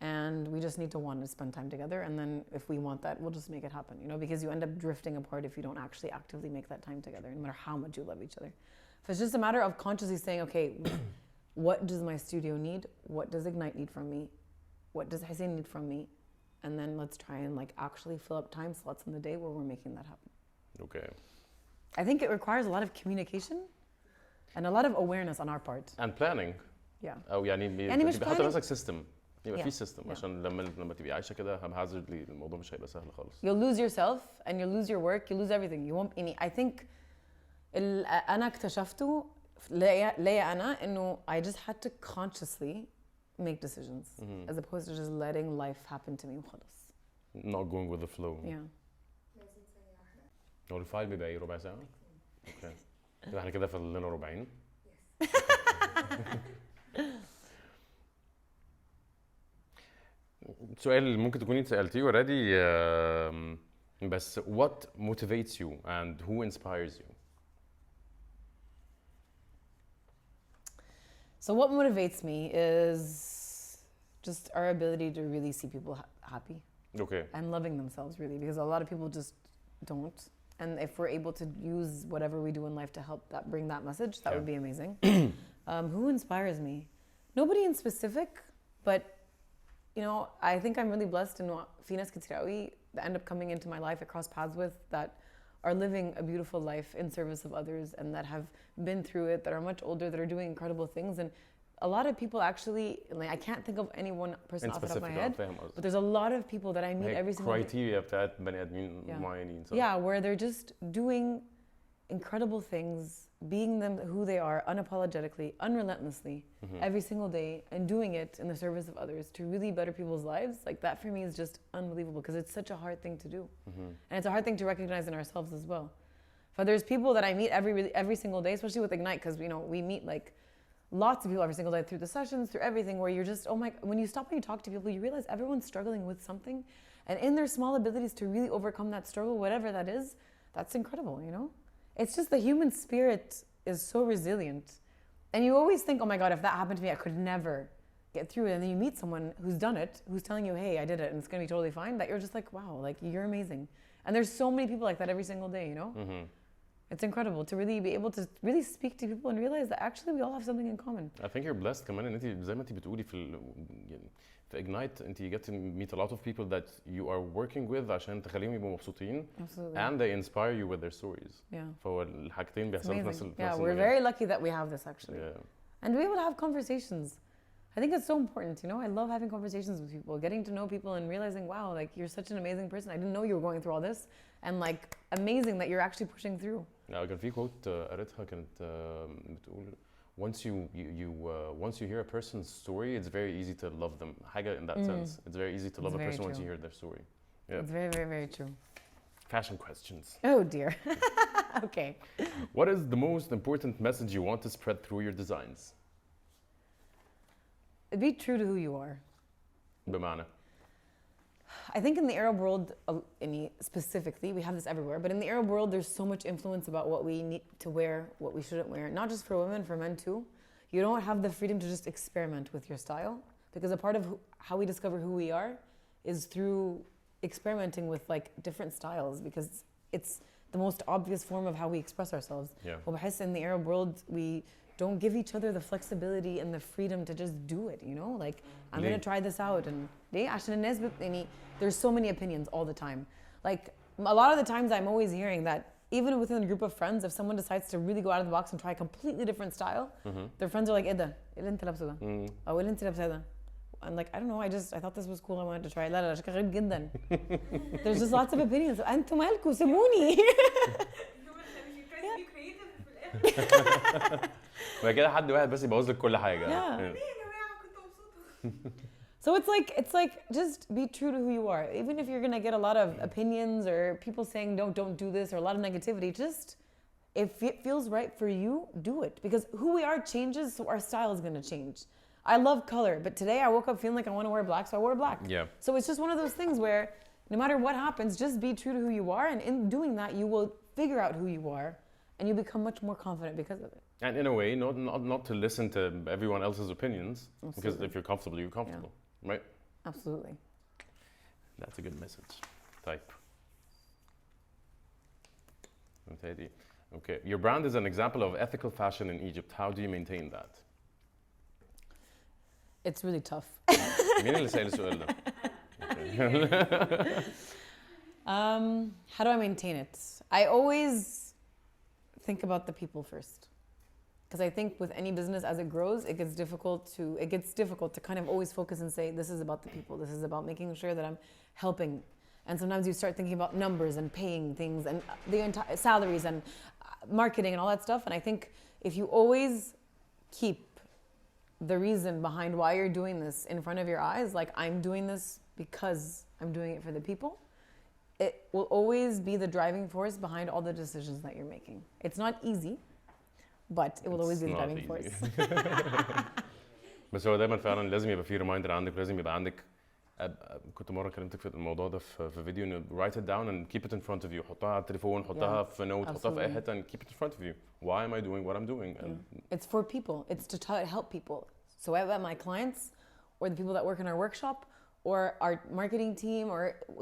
And we just need to want to spend time together. And then if we want that, we'll just make it happen, you know, because you end up drifting apart if you don't actually actively make that time together, no matter how much you love each other. If it's just a matter of consciously saying, okay, what does my studio need? What does Ignite need from me? What does Yassin need from me? And then let's try and like actually fill up time slots in the day where we're making that happen.
Okay.
I think it requires a lot of communication. and a lot of awareness on our part.
and planning
Yeah.
او يعني
يعني مش
تبقى حاطه
planning.
نفسك سيستم يبقى
Yeah.
في سيستم
Yeah.
عشان لما تبقي عايشه كده haphazardly الموضوع مش هيبقى سهل خالص.
You'll lose yourself and you'll lose your work, you'll lose everything. You won't. يعني I think أنا اكتشفته ليا أنا إنه I just had to consciously make decisions as opposed to just letting life happen to me وخلاص.
not going with the flow.
Yeah.
هو الفايل بيبقى ايه ربع ساعه؟ اوكي يبقى احنا كده فاضل لنا ربعين. سؤال ممكن تكوني سألتيه already بس what motivates you and who inspires you?
So what motivates me is just our ability to really see people happy
Okay.
and loving themselves really, because a lot of people just don't. And if we're able to use whatever we do in life to help that bring that message, that would be amazing. Who inspires me? Nobody in specific, but you know, I think I'm really blessed in في ناس كتير قوي that end up coming into my life, I cross paths with, that are living a beautiful life in service of others and that have been through it, that are much older, that are doing incredible things. And a lot of people actually, like, I can't think of any one person off the top of my head, but there's a lot of people that I meet every single day.
criteria بتاعت بني ادمين معينين.
Yeah, where they're just doing incredible things, being them who they are unapologetically, unrelentlessly, every single day, and doing it in the service of others to really better people's lives. Like that for me is just unbelievable, because it's such a hard thing to do. And it's a hard thing to recognize in ourselves as well. But there's people that I meet every single day, especially with Ignite, because you know we meet like lots of people every single day through the sessions, through everything, where you're just, oh my, when you stop and you talk to people, you realize everyone's struggling with something, and in their small abilities to really overcome that struggle, whatever that is, that's incredible, you know? It's just the human spirit is so resilient. And you always think, oh my God, if that happened to me, I could never get through it. And then you meet someone who's done it, who's telling you, hey, I did it, and it's gonna be totally fine, that you're just like, wow, like you're amazing. And there's so many people like that every single day, you know? It's incredible to really be able to really speak to people and realize that actually we all have something in common.
I think you're blessed كمان ان انت زي ما انت بتقولي في Ignite انت you get to meet a lot of people that you are working with عشان تخليهم يبقوا مبسوطين.
Absolutely.
And they inspire you with their stories.
Yeah.
فهو الحاجتين بيحصلوا في نفس
Yeah, we're very lucky that we have this actually.
Yeah.
And to be able to have conversations. I think it's so important, you know? I love having conversations with people, getting to know people and realizing, wow, like you're such an amazing person. I didn't know you were going through all this. And like amazing that you're actually pushing through.
كان في quote قريتها كانت بتقول once you hear a person's story, it's very easy to love them. حاجة in that sense. It's very easy to love a person once you hear their story. Yeah.
It's very, very, very true.
Fashion questions.
Oh dear. Okay.
What is the most important message you want to spread through your designs?
Be true to who you are.
بمعنى
I think in the Arab world, specifically, we have this everywhere, but in the Arab world, there's so much influence about what we need to wear, what we shouldn't wear, not just for women, for men too. You don't have the freedom to just experiment with your style, because a part of how we discover who we are is through experimenting with like different styles, because it's the most obvious form of how we express ourselves.
Yeah.
In the Arab world, we don't give each other the flexibility and the freedom to just do it, you know? Like, I'm going to try this out. And there's so many opinions all the time. Like, a lot of the times I'm always hearing that even within a group of friends, if someone decides to really go out of the box and try a completely different style, their friends are like, إيه ده؟ إيه اللي أنت لابسه ده؟ أو إيه اللي أنت لابسه ده؟ I'm like, I don't know, I thought this was cool, I wanted to try it. لا شكله غريب جدا. There's just lots of opinions. أنتوا مالكوا سيبوني.
وبعد كده حد واحد بس يبوظ لك كل حاجة.
Yeah. So it's like just be true to who you are. Even if you're gonna get a lot of opinions or people saying don't do this or a lot of negativity, just if it feels right for you, do it. Because who we are changes, so our style is gonna change. I love color, but today I woke up feeling like I want to wear black, so I wore black.
Yeah.
So it's just one of those things where no matter what happens, just be true to who you are, and in doing that, you will figure out who you are, and you become much more confident because of it.
And in a way, not to listen to everyone else's opinions,
Absolutely.
because if you're comfortable, you're comfortable, right?
Absolutely.
That's a good message. Type. Okay, your brand is an example of ethical fashion in Egypt. How do you maintain that?
It's really tough.
مين اللي سأل السؤال ده؟
How do I maintain it? I always think about the people first. Because I think with any business as it grows, it gets difficult to kind of always focus and say, this is about the people. This is about making sure that I'm helping. And sometimes you start thinking about numbers and paying things and the entire salaries and marketing and all that stuff. And I think if you always keep the reason behind why you're doing this in front of your eyes, like I'm doing this because I'm doing it for the people, it will always be the driving force behind all the decisions that you're making. It's not easy, but it will always be the driving force.
بس هو دايما فعلا لازم يبقى في ريمايندر عندك، ولازم يبقى عندك كنت مره كلمتك في الموضوع ده في فيديو انه write it down and keep it in front of you. حطها على التليفون، حطها في نوت، حطها في اي حته and keep it in front of you. Why am I doing what I'm doing?
It's for people. It's to try to help people. So whether my clients or the people that work in our workshop or our marketing team, or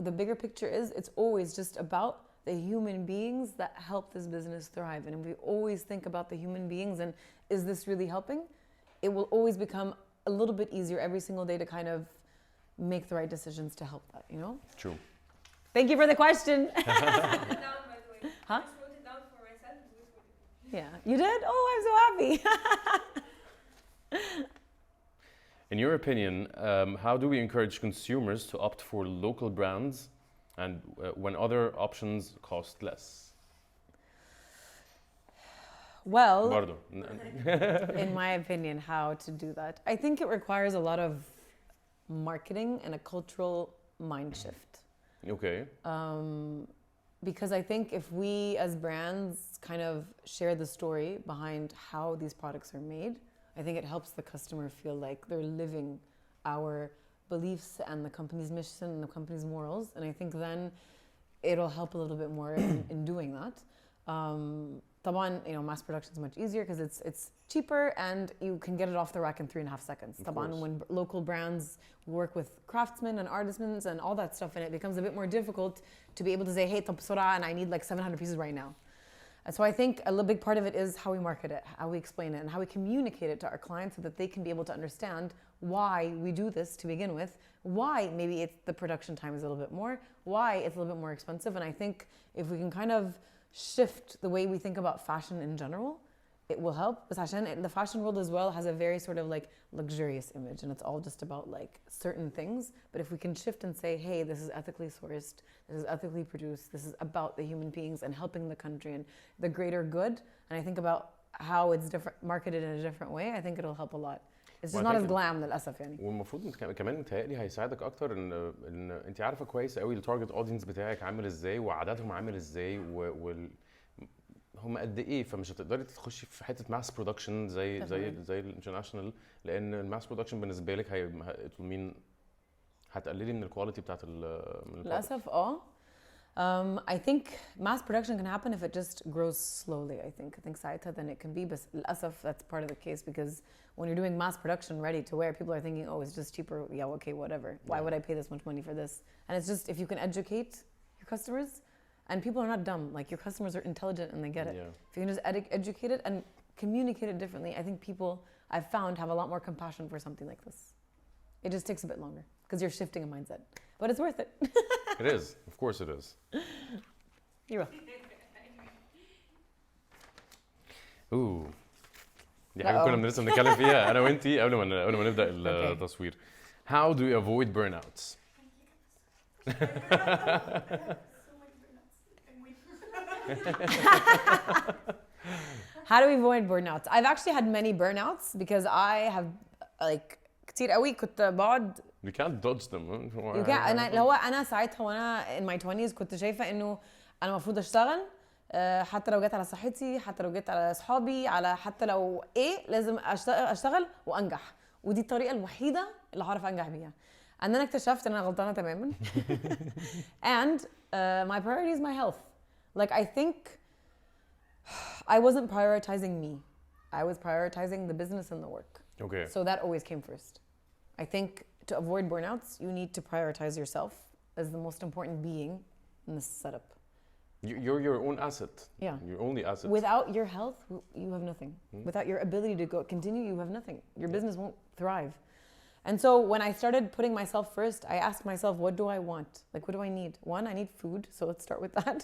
the bigger picture is, it's always just about the human beings that help this business thrive. And if we always think about the human beings and is this really helping, it will always become a little bit easier every single day to kind of make the right decisions to help that, you know?
True.
Thank you for the question.
I wrote it down, by the way.
Huh?
I just wrote it down for myself.
Yeah, you did? Oh, I'm so happy.
In your opinion, how do we encourage consumers to opt for local brands and when other options cost less?
Well,
برضو.
in my opinion, how to do that. I think it requires a lot of marketing and a cultural mind shift.
Okay.
Because I think if we as brands kind of share the story behind how these products are made, I think it helps the customer feel like they're living our beliefs and the company's mission and the company's morals. And I think then it'll help a little bit more in doing that. طبعا, you know, mass production is much easier because it's cheaper and you can get it off the rack in 3.5 seconds. طبعا, when local brands work with craftsmen and artisans and all that stuff, and it becomes a bit more difficult to be able to say, hey, طب بسرعة, and I need like 700 pieces right now. And so I think a big part of it is how we market it, how we explain it, and how we communicate it to our clients so that they can be able to understand why we do this to begin with, why maybe it's the production time is a little bit more, why it's a little bit more expensive. And I think if we can kind of shift the way we think about fashion in general, it will help. But the fashion world as well has a very sort of like luxurious image, and it's all just about like certain things. But if we can shift and say, hey, this is ethically sourced, this is ethically produced, this is about the human beings and helping the country and the greater good, and I think about how it's marketed in a different way, I think it'll help a lot. It's just not as glam للأسف يعني.
والمفروض كمان متهيألي هيساعدك اكتر ان انت عارفه كويس قوي التارجت اودينس بتاعك عامل ازاي وعددهم عامل ازاي هم قد ايه، فمش هتقدري تخشي في حته ماس برودكشن زي الانترناشونال، لان الماس برودكشن بالنسبه لك هتقللي من الكواليتي بتاعت
للاسف. I think mass production can happen if it just grows slowly. I think ساعتها then it can be, but للاسف that's part of the case, because when you're doing mass production ready to wear, people are thinking, oh, it's just cheaper, yeah, okay, whatever, why would I pay this much money for this? And it's just, if you can educate your customers. And people are not dumb. Like, your customers are intelligent and they get it.
Yeah.
If you can just educate it and communicate it differently, I think people, I've found, have a lot more compassion for something like this. It just takes a bit longer because you're shifting a mindset. But it's worth it.
It is. Of course it is.
You're welcome.
Ooh. دي حاجة كنا لسه بنتكلم فيها أنا وأنتي قبل ما نبدأ التصوير. How do you avoid burnouts?
How do we avoid burnouts? I've actually had many burnouts because I have like كتير قوي كنت بقعد.
You can't dodge them.
You can't. أنا ساعتها وأنا in my 20s كنت شايفة إنه أنا المفروض أشتغل حتى لو جت على صحتي، حتى لو جت على أصحابي، على حتى لو إيه لازم أشتغل وأنجح، ودي الطريقة الوحيدة اللي هعرف أنجح بيها. And then اكتشفت إن أنا غلطانة تماماً. And my priority is my health. Like, I think I wasn't prioritizing me. I was prioritizing the business and the work.
Okay.
So that always came first. I think to avoid burnouts, you need to prioritize yourself as the most important being in this setup.
You're your own asset.
Yeah.
Your only asset.
Without your health, you have nothing. Without your ability to continue, you have nothing. Your business won't thrive. And so when I started putting myself first, I asked myself, what do I want? Like, what do I need? One, I need food. So let's start with that.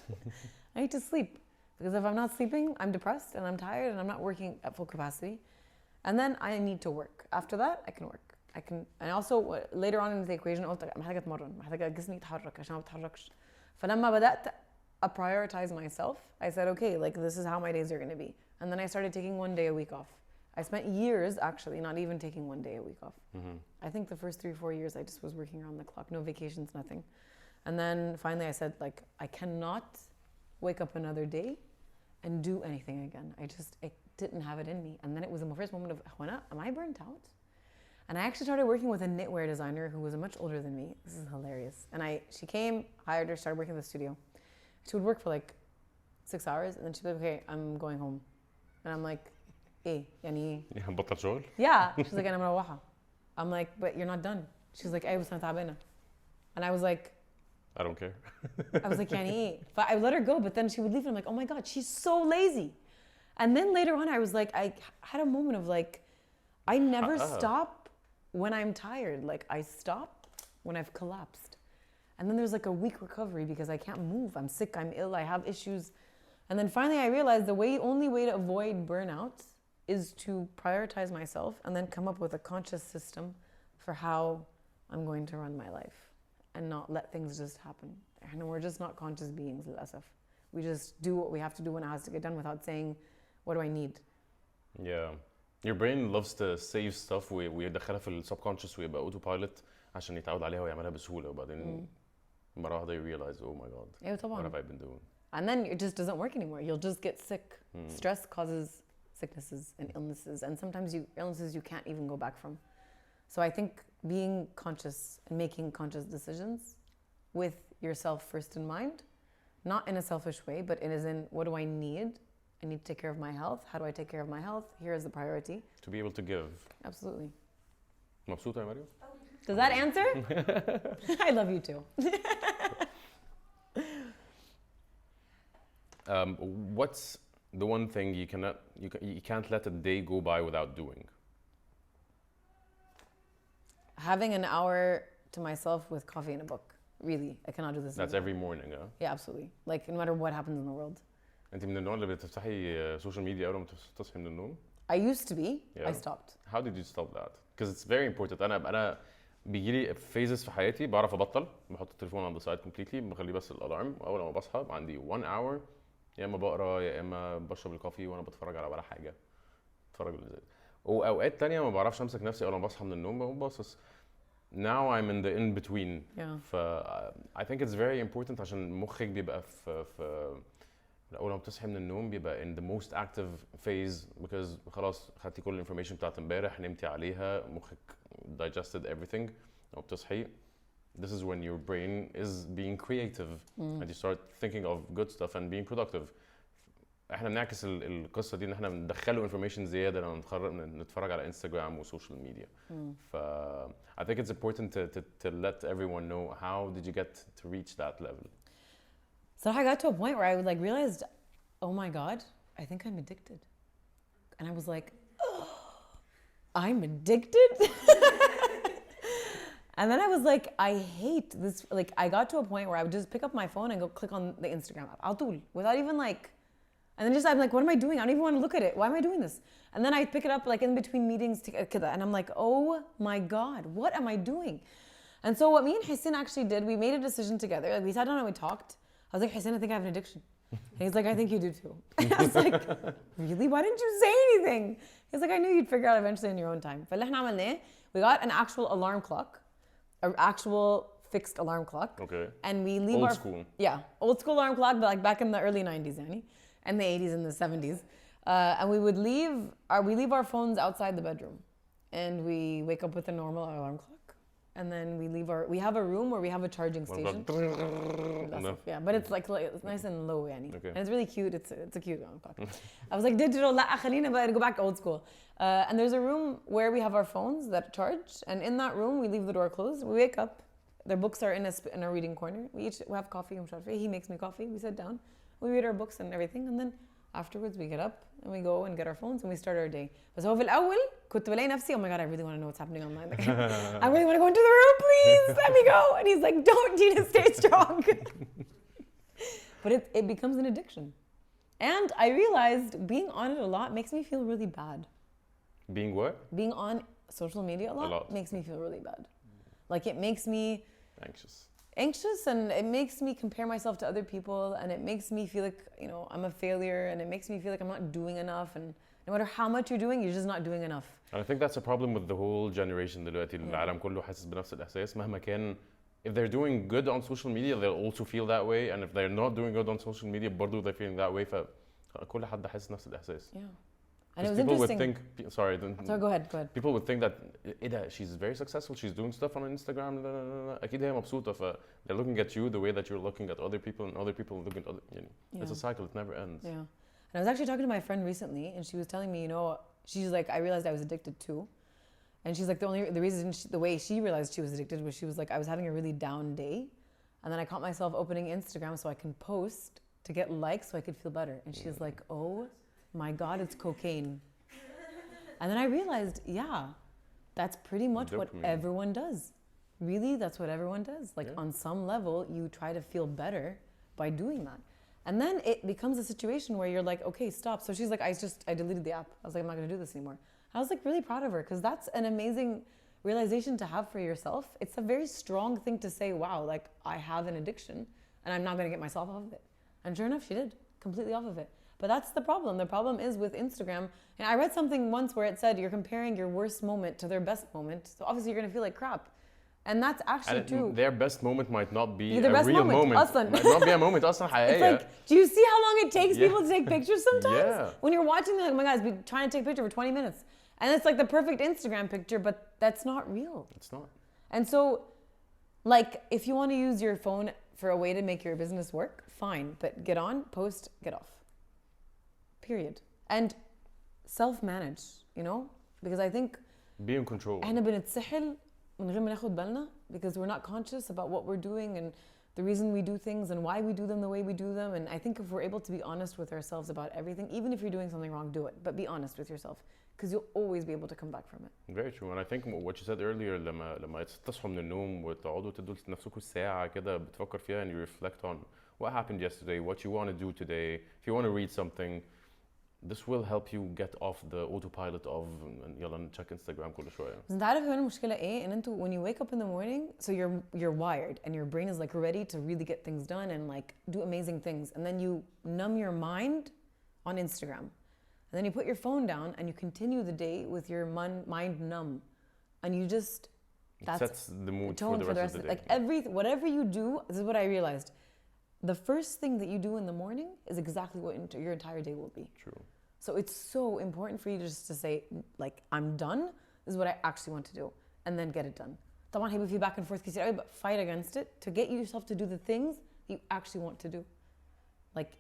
I need to sleep. Because if I'm not sleeping, I'm depressed and I'm tired and I'm not working at full capacity. And then I need to work. After that, I can work. And also later on in the equation قلت محتاجة أتمرن، محتاجة جسمي يتحرك عشان ما بتحركش. فلما بدأت I prioritize myself. I said, okay, like this is how my days are going to be. And then I started taking 1 day a week off. I spent years actually not even taking 1 day a week off. I think the first 3-4 years I just was working around the clock, no vacations, nothing. And then finally I said, like, I cannot wake up another day and do anything again. I didn't have it in me. And then it was in my first moment of, am I burnt out? And I actually started working with a knitwear designer who was much older than me. This is hilarious. And she came, hired her, started working in the studio. She would work for like 6 hours and then she'd be like, okay, I'm going home. And I'm like, hey, يعني
بطل شغل.
Yeah. She's like, أنا مروحة. I'm like, but you're not done. She's like, أيوة بس أنا تعبانة. And I was like,
I don't care.
I was like, يعني إيه? But I let her go, but then she would leave and I'm like, oh my God, she's so lazy. And then later on I was like, I had a moment of like, I never stop when I'm tired. Like I stop when I've collapsed. And then there's like a week recovery because I can't move. I'm sick, I'm ill, I have issues. And then finally I realized the only way to avoid burnout is to prioritize myself and then come up with a conscious system for how I'm going to run my life and not let things just happen. And we're just not conscious beings, للأسف. We just do what we have to do when it has to get done without saying, what do I need?
Yeah. Your brain loves to save stuff ويدخلها في subconscious ويبقى autopilot عشان يتعود عليها ويعملها بسهولة وبعدين مرة واحدة you realize, oh my God,
أيوة طبعا.
what have I been doing?
And then it just doesn't work anymore. You'll just get sick. Stress causes sicknesses and illnesses, and sometimes illnesses you can't even go back from. So I think being conscious and making conscious decisions with yourself first in mind, not in a selfish way, but it is in what do I need? I need to take care of my health. How do I take care of my health? Here is the priority.
To be able to give.
Absolutely.
مبسوطة يا مريم?
Does that answer? I love you too.
What's the one thing you can't let a day go by without doing?
Having an hour to myself with coffee and a book. Really, I cannot do this.
That's every morning, huh?
Yeah, absolutely. Like no matter what happens in the world.
انت من النوع اللي بتفتحي social media اول ما تصحي من النوم؟
I used to be.
Yeah.
I stopped.
How did you stop that? Because it's very important. انا بيجيلي phases في حياتي بعرف ابطل، بحط التليفون عند side completely، بخليه بس الالارم، واول ما بصحى عندي 1 hour يا اما بقرا يا اما بشرب الكافي وانا بتفرج على ولا حاجه. بتفرج ازاي؟ واوقات تانية ما بعرفش امسك نفسي اول ما بصحى من النوم بقوم باصص. Now I'm in the in between.
Yeah.
I think it's very important عشان مخك بيبقى في اول ما بتصحي من النوم بيبقى in the most active phase because خلاص خدتي كل الانفورميشن بتاعت امبارح نمتي عليها مخك digested everything. لما بتصحي this is when your brain is being creative and you start thinking of good stuff and being productive. احنا بنعكس القصه دي ان احنا بندخله انفورميشن زياده لما نتفرج على انستغرام وسوشيال ميديا. ف I think it's important to let everyone know how did you get to reach that level.
So I got to a point where I would like realized, oh my God, I think I'm addicted. And I was like, oh, I'm addicted? And then I was like, I hate this. Like I got to a point where I would just pick up my phone and go click on the Instagram app. على طول, without even like, and then just I'm like, what am I doing? I don't even want to look at it. Why am I doing this? And then I pick it up like in between meetings كده, and I'm like, oh my God, what am I doing? And so what me and Yassin actually did, we made a decision together. Like we sat down and we talked. I was like, Yassin, I think I have an addiction. And he's like, I think you do too. And I was like, really? Why didn't you say anything? He's like, I knew you'd figure out eventually in your own time. فاللي احنا عملناه, we got an actual alarm clock, an actual fixed alarm clock.
Okay.
And we leave
old school.
Yeah, old school alarm clock, but like back in the early 90s, يعني, and the 80s and the 70s. And we would leave our phones outside the bedroom, and we wake up with a normal alarm clock. And then we have a room where we have a charging station. Yeah, but it's like it's nice and low, yani.
Okay.
And it's really cute. It's a cute alarm clock. I was like, digital, لا خلينا بقى go back to old school. And there's a room where we have our phones that charge, and in that room we leave the door closed. We wake up, their books are in a reading corner. We have coffee. He makes me coffee. We sit down, we read our books and everything, and then afterwards we get up and we go and get our phones and we start our day. بس هو في الأول كنت بلاقي نفسي, oh my God, I really want to know what's happening online. Like, I really want to go into the room, please, let me go. And he's like, don't, Deana, stay strong. But it becomes an addiction. And I realized being on it a lot makes me feel really bad.
Being what?
Being on social media a lot makes me feel really bad. Like it makes me anxious and it makes me compare myself to other people and it makes me feel like, you know, I'm a failure and it makes me feel like I'm not doing enough and no matter how much you're doing, you're just not doing enough.
And I think that's a problem with the whole generation دلوقتي. العالم كله حاسس بنفس الإحساس مهما كان. If they're doing good on social media, they'll also feel that way. And if they're not doing good on social media, برضو they're feeling that way. فكل حد حاسس نفس الإحساس.
Yeah. And it was
people
interesting.
would think, sorry,
go ahead.
People would think that she's very successful, she's doing stuff on Instagram, أكيد هي مبسوطة. They're looking at you the way that you're looking at other people, and other people looking at other. It's a cycle; it never ends.
Yeah. And I was actually talking to my friend recently, and she was telling me, you know, she's like, I realized I was addicted too, and she's like, the reason the way she realized she was addicted was she was like, I was having a really down day, and then I caught myself opening Instagram so I can post to get likes so I could feel better, and she's like, oh my God, it's cocaine. And then I realized, yeah, that's pretty much what everyone does. Really, that's what everyone does. Like on some level, you try to feel better by doing that. And then it becomes a situation where you're like, okay, stop. So she's like, I deleted the app. I was like, I'm not gonna do this anymore. I was like really proud of her because that's an amazing realization to have for yourself. It's a very strong thing to say, wow, like I have an addiction and I'm not gonna get myself off of it. And sure enough, she did, completely off of it. But that's the problem. The problem is with Instagram. And I read something once where it said you're comparing your worst moment to their best moment. So obviously you're gonna feel like crap. And that's actually true.
Their best moment might not be
a real moment.
Might not be a moment أصلاً حقيقية.
It's like, do you see how long it takes people to take pictures sometimes?
Yeah.
When you're watching, like, oh my God, it's trying to take a picture for 20 minutes. And it's like the perfect Instagram picture, but that's not real.
It's not.
And so, like, if you want to use your phone for a way to make your business work, fine. But get on, post, get off. Period. And self-manage, you know? Because I think
be in control.
احنا بنتسحل من غير ما ناخد بالنا because we're not conscious about what we're doing and the reason we do things and why we do them the way we do them. And I think if we're able to be honest with ourselves about everything, even if you're doing something wrong, do it. But be honest with yourself because you'll always be able to come back from it.
Very true. And I think what you said earlier لما تصحوا من النوم وتقعدوا تدوا لنفسكم ساعة كده بتفكر فيها and you reflect on what happened yesterday, what you want to do today, if you want to read something, this will help you get off the autopilot of يلا نcheck Instagram كل شوية.
بس انت عارف كمان المشكلة ايه؟ ان انتوا when you wake up in the morning, so you're wired and your brain is like ready to really get things done and like do amazing things, and then you numb your mind on Instagram, and then you put your phone down and you continue the day with your mind numb, and you just
it sets the mood
tone
for the rest of the day.
Like whatever you do, this is what I realized. The first thing that you do in the morning is exactly what your entire day will be.
True.
So it's so important for you just to say, like, I'm done. This is what I actually want to do. And then get it done. طبعا هيبقى في back and forth كتير قوي, but fight against it to get yourself to do the things you actually want to do. Like,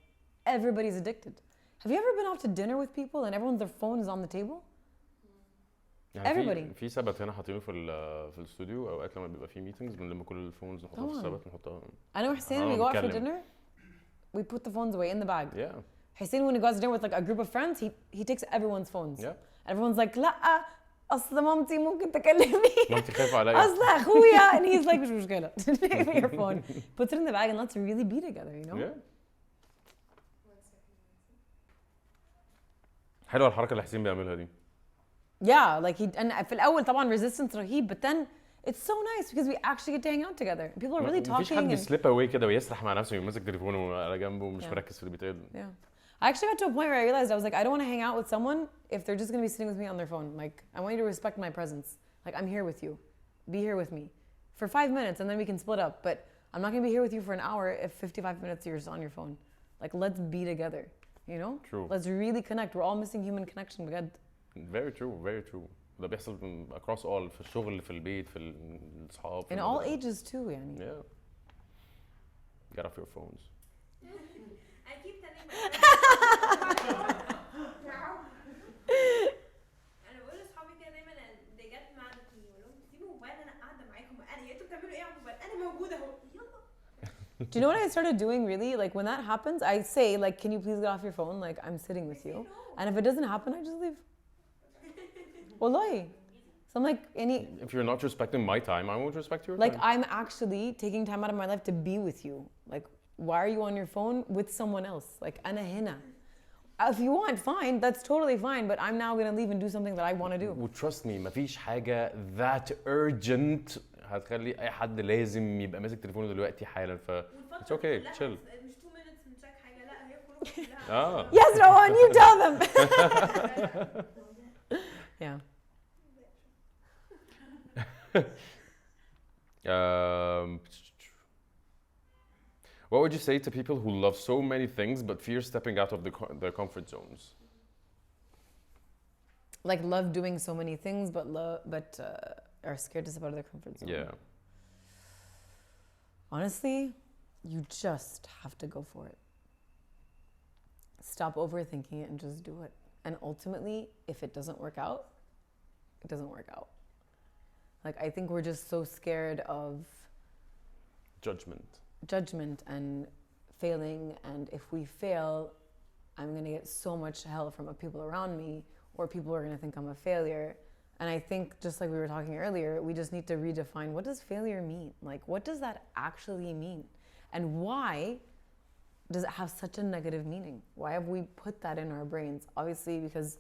everybody's addicted. Have you ever been out to dinner with people and their phone is on the table?
يعني
Everybody.
في سبت هنا حاطينه في الاستوديو اوقات لما بيبقى في ميتنجز بنلم كل الفونز نحطها في السبت نحطها.
أنا وحسين we go out for dinner, we put the phones away in the bag.
Yeah.
Hussein, when he goes to dinner with like a group of friends, he takes everyone's phones.
Yeah.
Everyone's like, لا أصل مامتي ممكن تكلمني.
مامتي خايفة عليا.
أصل أخويا, and he's like مش مشكلة. Take me your phone. Puts it in the bag and let's really be together, you know?
Yeah. حلوة الحركة اللي حسين بيعملها دي.
Yeah, like and في الأول طبعا resistance رهيب, but then it's so nice because we actually get to hang out together. People are really talking.
مفيش حد بيسليب away كده ويسرح مع نفسه ويمسك تليفونه على جنبه ومش مركز في اللي بيتقال.
Yeah. I actually got to a point where I realized I was like, I don't want to hang out with someone if they're just going to be sitting with me on their phone. Like, I want you to respect my presence. Like, I'm here with you. Be here with me for 5 minutes and then we can split up. But I'm not going to be here with you for an hour if 55 minutes you're just on your phone. Like, let's be together, you know?
True.
Let's really connect. We're all missing human connection. بجد.
Very true, very true. ده بيحصل across all في الشغل في البيت في الأصحاب.
In all ages too, يعني.
Yeah. Get off your phones.
I keep telling my انا بقول لاصحابي كده دايما they get mad at me بقول لهم سيبوا موبايل انا قاعده معاكم انا انتوا بتعملوا ايه على الموبايل انا موجوده اهو يلا.
Do you know what I started doing really? Like when that happens, I say like, can you please get off your phone? Like I'm sitting with you. And if it doesn't happen, I just leave. Wallahi. So I'm like,
if you're not respecting my time, I won't respect your
like
time.
I'm actually taking time out of my life to be with you. Like, why are you on your phone with someone else? Like, أنا هنا. if you want, fine, that's totally fine, but I'm now gonna leave and do something that I want to do.
وtrust me مفيش حاجة that urgent هتخلي أي حد لازم يبقى ماسك تليفونه دلوقتي حالا ف it's okay chill.
مش 2 minutes بنشيك حاجه، لا هي خروج كلها.
Yes, Rowan, you tell them. Yeah.
What would you say to people who love so many things but fear stepping out of their comfort zones?
Like love doing so many things, but are scared to step out of their comfort zone.
Yeah.
Honestly, you just have to go for it. Stop overthinking it and just do it. And ultimately, if it doesn't work out, it doesn't work out. Like, I think we're just so scared of judgment and failing, and if we fail, I'm gonna get so much hell from people around me, or people are gonna think I'm a failure. And I think, just like we were talking earlier, we just need to redefine, what does failure mean? Like, what does that actually mean? And why does it have such a negative meaning? Why have we put that in our brains? Obviously, because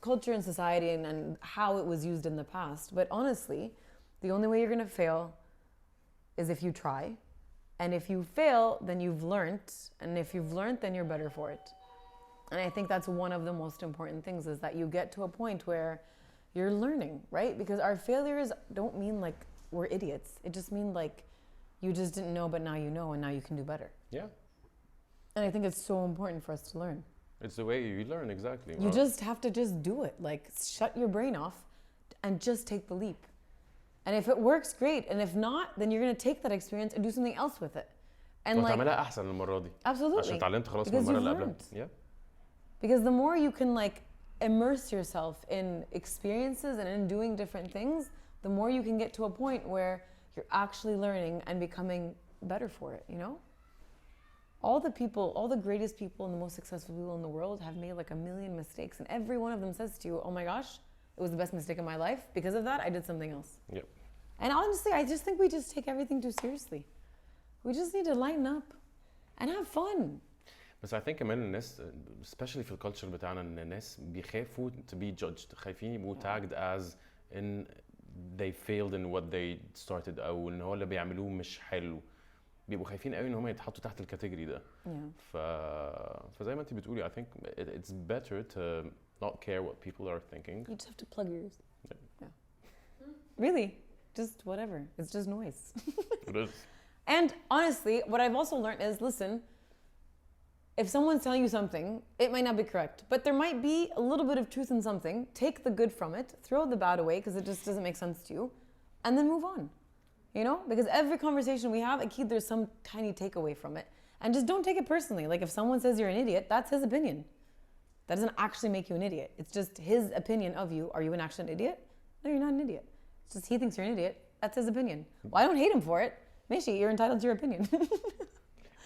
culture and society and how it was used in the past. But honestly, the only way you're gonna fail is if you try. And if you fail, then you've learned. And if you've learned, then you're better for it. And I think that's one of the most important things, is that you get to a point where you're learning, right? Because our failures don't mean like we're idiots. It just means like you just didn't know, but now you know, and now you can do better.
Yeah.
And I think it's so important for us to learn.
It's the way you learn, exactly.
You just have to just do it. Like, shut your brain off and just take the leap. And if it works, great. And if not, then you're going to take that experience and do something else with it. And like,
وتعملها أحسن المرة دي.
absolutely.
عشان اتعلمت خلاص من
Because
المرة
you've
اللي قبلها.
learned.
Yeah.
Because the more you can like immerse yourself in experiences and in doing different things, the more you can get to a point where you're actually learning and becoming better for it, All the greatest people and the most successful people in the world have made like a million mistakes, and every one of them says to you, oh my gosh, it was the best mistake of my life. Because of that, I did something else.
Yep.
And honestly, I just think we just take everything too seriously. We just need to lighten up and have fun.
بس I think كمان الناس especially في الكالتشر بتاعنا ان الناس بيخافوا to be judged، خايفين يبقوا tagged as in they failed in what they started او ان هو اللي بيعملوه مش حلو. بيبقوا خايفين قوي ان هم يتحطوا تحت الكاتيجوري ده. فزي ما انت بتقولي I think it's better to not care what people are thinking.
You just have to plug your ears. Yeah. Really, just whatever. It's just noise.
It is.
And honestly, what I've also learned is, listen, if someone's telling you something, it might not be correct, but there might be a little bit of truth in something. Take the good from it, throw the bad away because it just doesn't make sense to you, and then move on. Because every conversation we have, there's some tiny takeaway from it. And just don't take it personally. Like if someone says you're an idiot, that's his opinion. That doesn't actually make you an idiot. It's just his opinion of you. Are you an actual idiot? No, you're not an idiot. It's just he thinks you're an idiot. That's his opinion. Well, I don't hate him for it. Mishi, you're entitled to your opinion.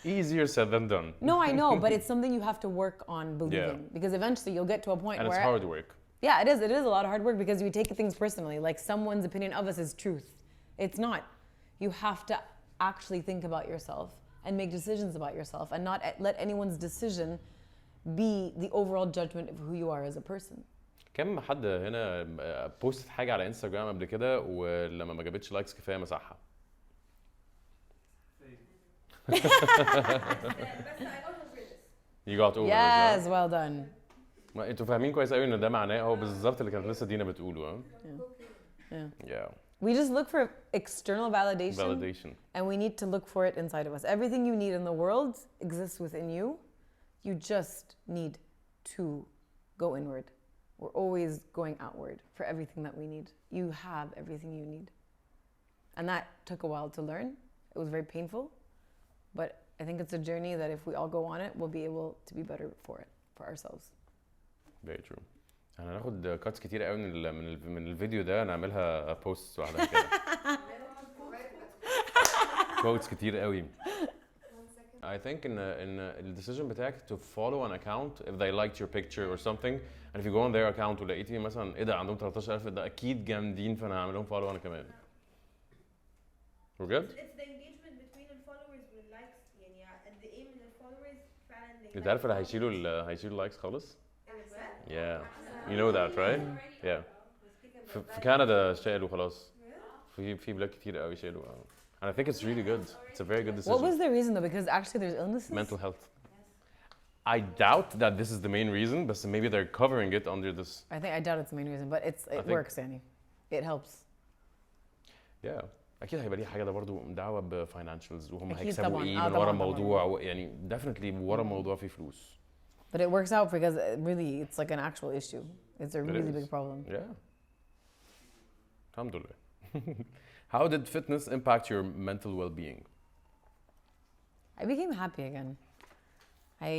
Easier said than done.
No, I know, but it's something you have to work on believing.
Yeah.
Because eventually you'll get to a point
and
where...
it's hard work.
Yeah, it is. It is a lot of hard work because we take things personally. Like someone's opinion of us is truth. It's not. You have to actually think about yourself and make decisions about yourself and not let anyone's decision be the overall judgment of who you are as a person.
كم حد هنا بوست حاجة على انستغرام قبل كده ولما ما جابتش لايكس كفاية مسحها؟ You got over
Yes, well done.
ما انتوا فاهمين كويس قوي ان ده معناه هو بالظبط اللي كانت لسه دينا بتقوله. Yeah.
We just look for external validation. And we need to look for it inside of us. Everything you need in the world exists within you. You just need to go inward. We're always going outward for everything that we need. You have everything you need. And that took a while to learn. It was very painful. But I think it's a journey that if we all go on it, we'll be able to be better for it, for ourselves.
Very true. احنا هناخد كاتس كتير قوي من الفيديو ده نعملها بوست واحده كده. كوتس كتير قوي. I think ان الديسيجن بتاعك to follow an account if they liked your picture or something, and if you go on their account ولقيتي مثلا ايه ده عندهم 13000 ده اكيد جامدين فانا هعمل لهم فولو انا كمان. We're good?
It's the engagement between the followers والlikes. يعني the aim in the followers فعلا
انت عارف اللي هيشيلوا اللايكس خالص؟
بجد؟
Yeah. You know that, right? Yeah. في كندا شالوا خلاص. في بلاد كتير قوي شالوا. And I think it's really good. It's a very good decision.
What was the reason though? Because actually there's illnesses.
Mental health. I doubt that this is the main reason, but maybe they're covering it under this.
I doubt it's the main reason, but it works, يعني. It helps.
Yeah. اكيد هيبقى ليه حاجه ده برضو دعوه بفاينانشالز وهم
أكيد
هيكسبوا
طبعاً.
ايه من ورا الموضوع يعني definitely ورا الموضوع فيه فلوس.
But it works out because really it's like an actual issue. It's a really big problem.
Yeah. Alhamdulillah. How did fitness impact your mental well-being?
I became happy again. I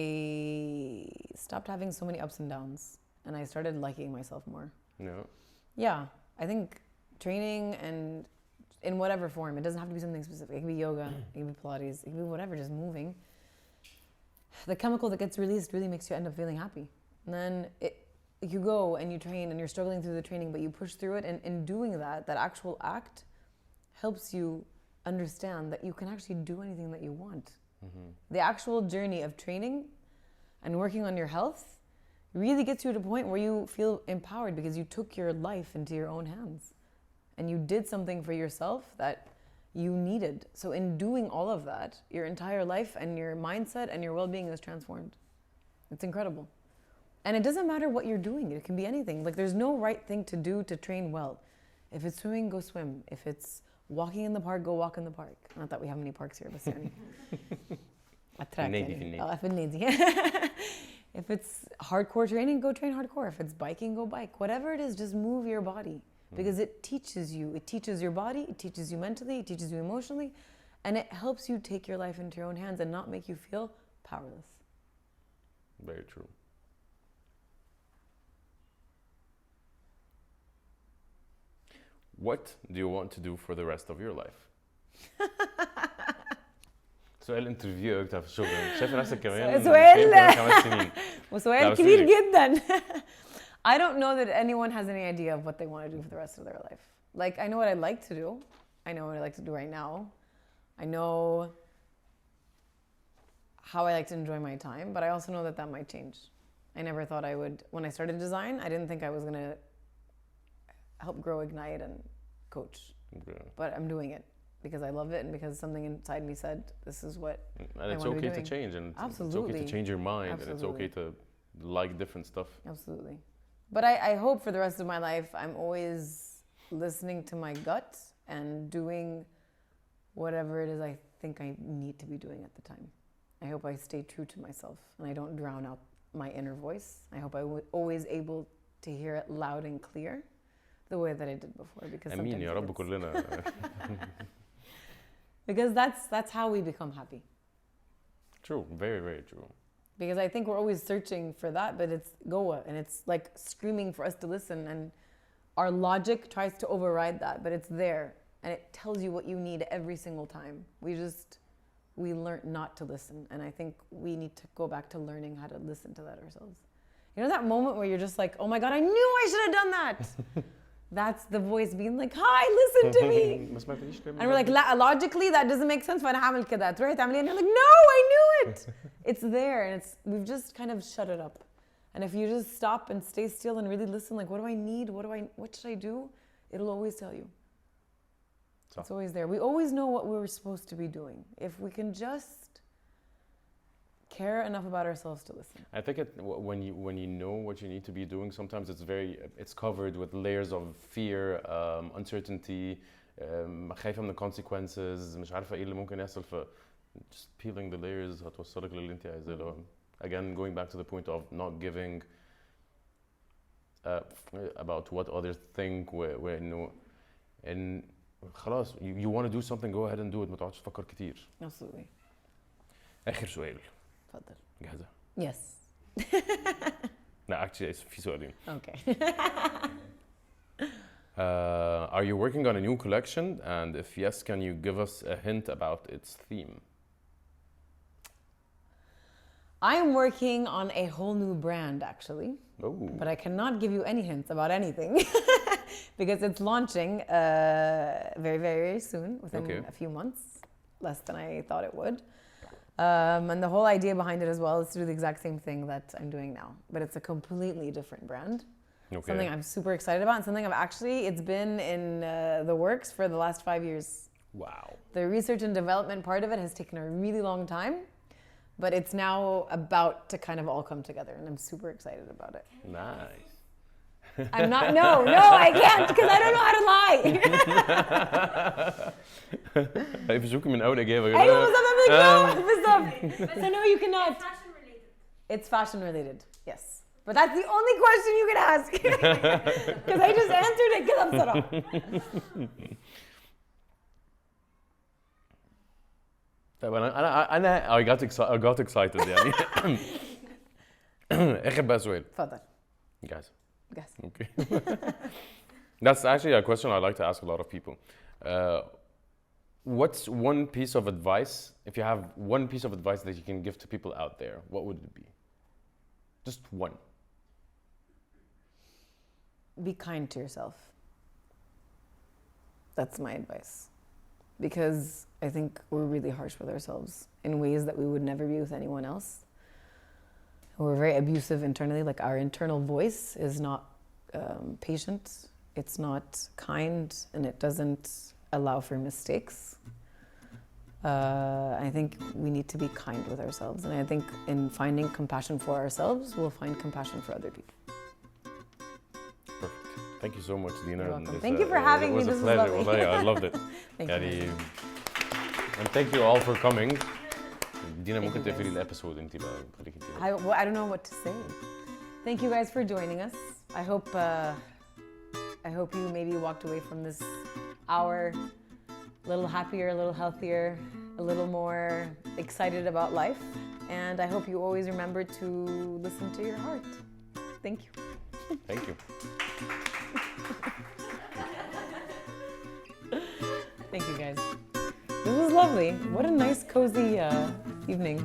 stopped having so many ups and downs and I started liking myself more.
Yeah.
Yeah, I think training and in whatever form, it doesn't have to be something specific. It can be yoga, it can be Pilates, it can be whatever, just moving. The chemical that gets released really makes you end up feeling happy. And then you go and you train and you're struggling through the training, but you push through it. And in doing that actual act helps you understand that you can actually do anything that you want. Mm-hmm. The actual journey of training and working on your health really gets you to a point where you feel empowered because you took your life into your own hands and you did something for yourself that you needed. So in doing all of that, your entire life and your mindset and your well-being is transformed. It's incredible. And it doesn't matter what you're doing. It can be anything. Like there's no right thing to do to train well. If it's swimming, go swim. If it's walking in the park, go walk in the park. Not that we have many parks here, but يعني. أتراك يعني. في النادي. If it's hardcore training, go train hardcore. If it's biking, go bike. Whatever it is, just move your body. Because it teaches you. It teaches your body. It teaches you mentally. It teaches you emotionally. And it helps you take your life into your own hands and not make you feel powerless.
Very true. What do you want to do for the rest of your life? سؤال انترفيو اكتر في الشغل شايف نفسك كمان
سؤال
5 سنين
وسؤال كبير جدا. I don't know that anyone has any idea of what they want to do for the rest of their life. Like, I know what I'd like to do. I know what I like to do right now. I know how I like to enjoy my time, but I also know that that might change. I never thought I would. When I started design, I didn't think I was going to help grow Ignite and coach. Okay. But I'm doing it because I love it and because something inside me said, this is what
and it's okay to change and
Absolutely.
it's okay to change your mind.
Absolutely.
And it's okay to like different stuff.
Absolutely. But I hope for the rest of my life, I'm always listening to my gut and doing whatever it is I think I need to be doing at the time. I hope I stay true to myself and I don't drown out my inner voice. I hope I was always able to hear it loud and clear the way that I did before. Because
آمين يا رب كلنا.
Because that's how we become happy.
True, very, very true.
Because I think we're always searching for that, but it's Goa and it's like screaming for us to listen and our logic tries to override that, but it's there and it tells you what you need every single time. We learn not to listen, and I think we need to go back to learning how to listen to that ourselves. You know that moment where you're just like, oh my God, I knew I should have done that. That's the voice being like, hi, listen to me. And we're like, logically, that doesn't make sense. فأنا هعمل كده. تروحي تعملي and you're like, no, I knew it. It's there, and we've just kind of shut it up. And if you just stop and stay still and really listen, like, what do I need? What should I do? It'll always tell you. It's always there. We always know what we're supposed to be doing. If we can just care enough about ourselves to listen.
I think when you know what you need to be doing, sometimes it's covered with layers of fear, uncertainty, خايفة من the consequences, مش عارفة ايه اللي ممكن يحصل just peeling the layers هتوصلك للي انت عايزاه. Again, going back to the point of not giving about what others think وإنه إن خلاص you want to do something, go ahead and do it. ما تقعدش تفكر كتير.
Absolutely.
آخر سؤال.
تفضل.
جاهزة؟
Yes.
لا actually في سؤالين.
Okay.
Are you working on a new collection? And if yes, can you give us a hint about its theme?
I'm working on a whole new brand actually.
Oh.
But I cannot give you any hints about anything because it's launching very, very, very soon, within a few months, less than I thought it would. And the whole idea behind it as well is to do the exact same thing that I'm doing now, but it's a completely different brand.
Okay.
Something I'm super excited about, and something it's been in the works for the last 5 years.
Wow.
The research and development part of it has taken a really long time, but it's now about to kind of all come together, and I'm super excited about it.
Nice.
I'm not, no, I can't, because I don't know how to lie.
Even zoeken mijn oude geven.
أيوة بالضبط. So no, you cannot.
Fashion related.
It's fashion related, yes. But that's the only question you can ask. Because I just answered it كده بصراحة.
طيب I got excited يعني. آخر بقى سؤال.
تفضل.
Guys.
Guys.
Okay. That's actually a question I like to ask a lot of people. What's one piece of advice, if you have one piece of advice that you can give to people out there, what would it be? Just one.
Be kind to yourself. That's my advice. Because I think we're really harsh with ourselves in ways that we would never be with anyone else. We're very abusive internally, like our internal voice is not patient, it's not kind, and it doesn't allow for mistakes. I think we need to be kind with ourselves, and I think in finding compassion for ourselves, we'll find compassion for other people.
Perfect. Thank you so much, Deana.
You're welcome. Thank you for having me.
It was
This
a pleasure.
was lovely.
I loved it.
Thank you.
And thank you all for coming. Deana,
Thank
ممكن
you,
تقفلي
guys.
الابيسود انت بقى خليكي انت.
I don't know what to say. Thank you guys for joining us. I hope you maybe walked away from this hour a little happier, a little healthier, a little more excited about life. And I hope you always remember to listen to your heart. Thank you.
Thank you.
Thank you guys. This was lovely. What a nice, cozy evening.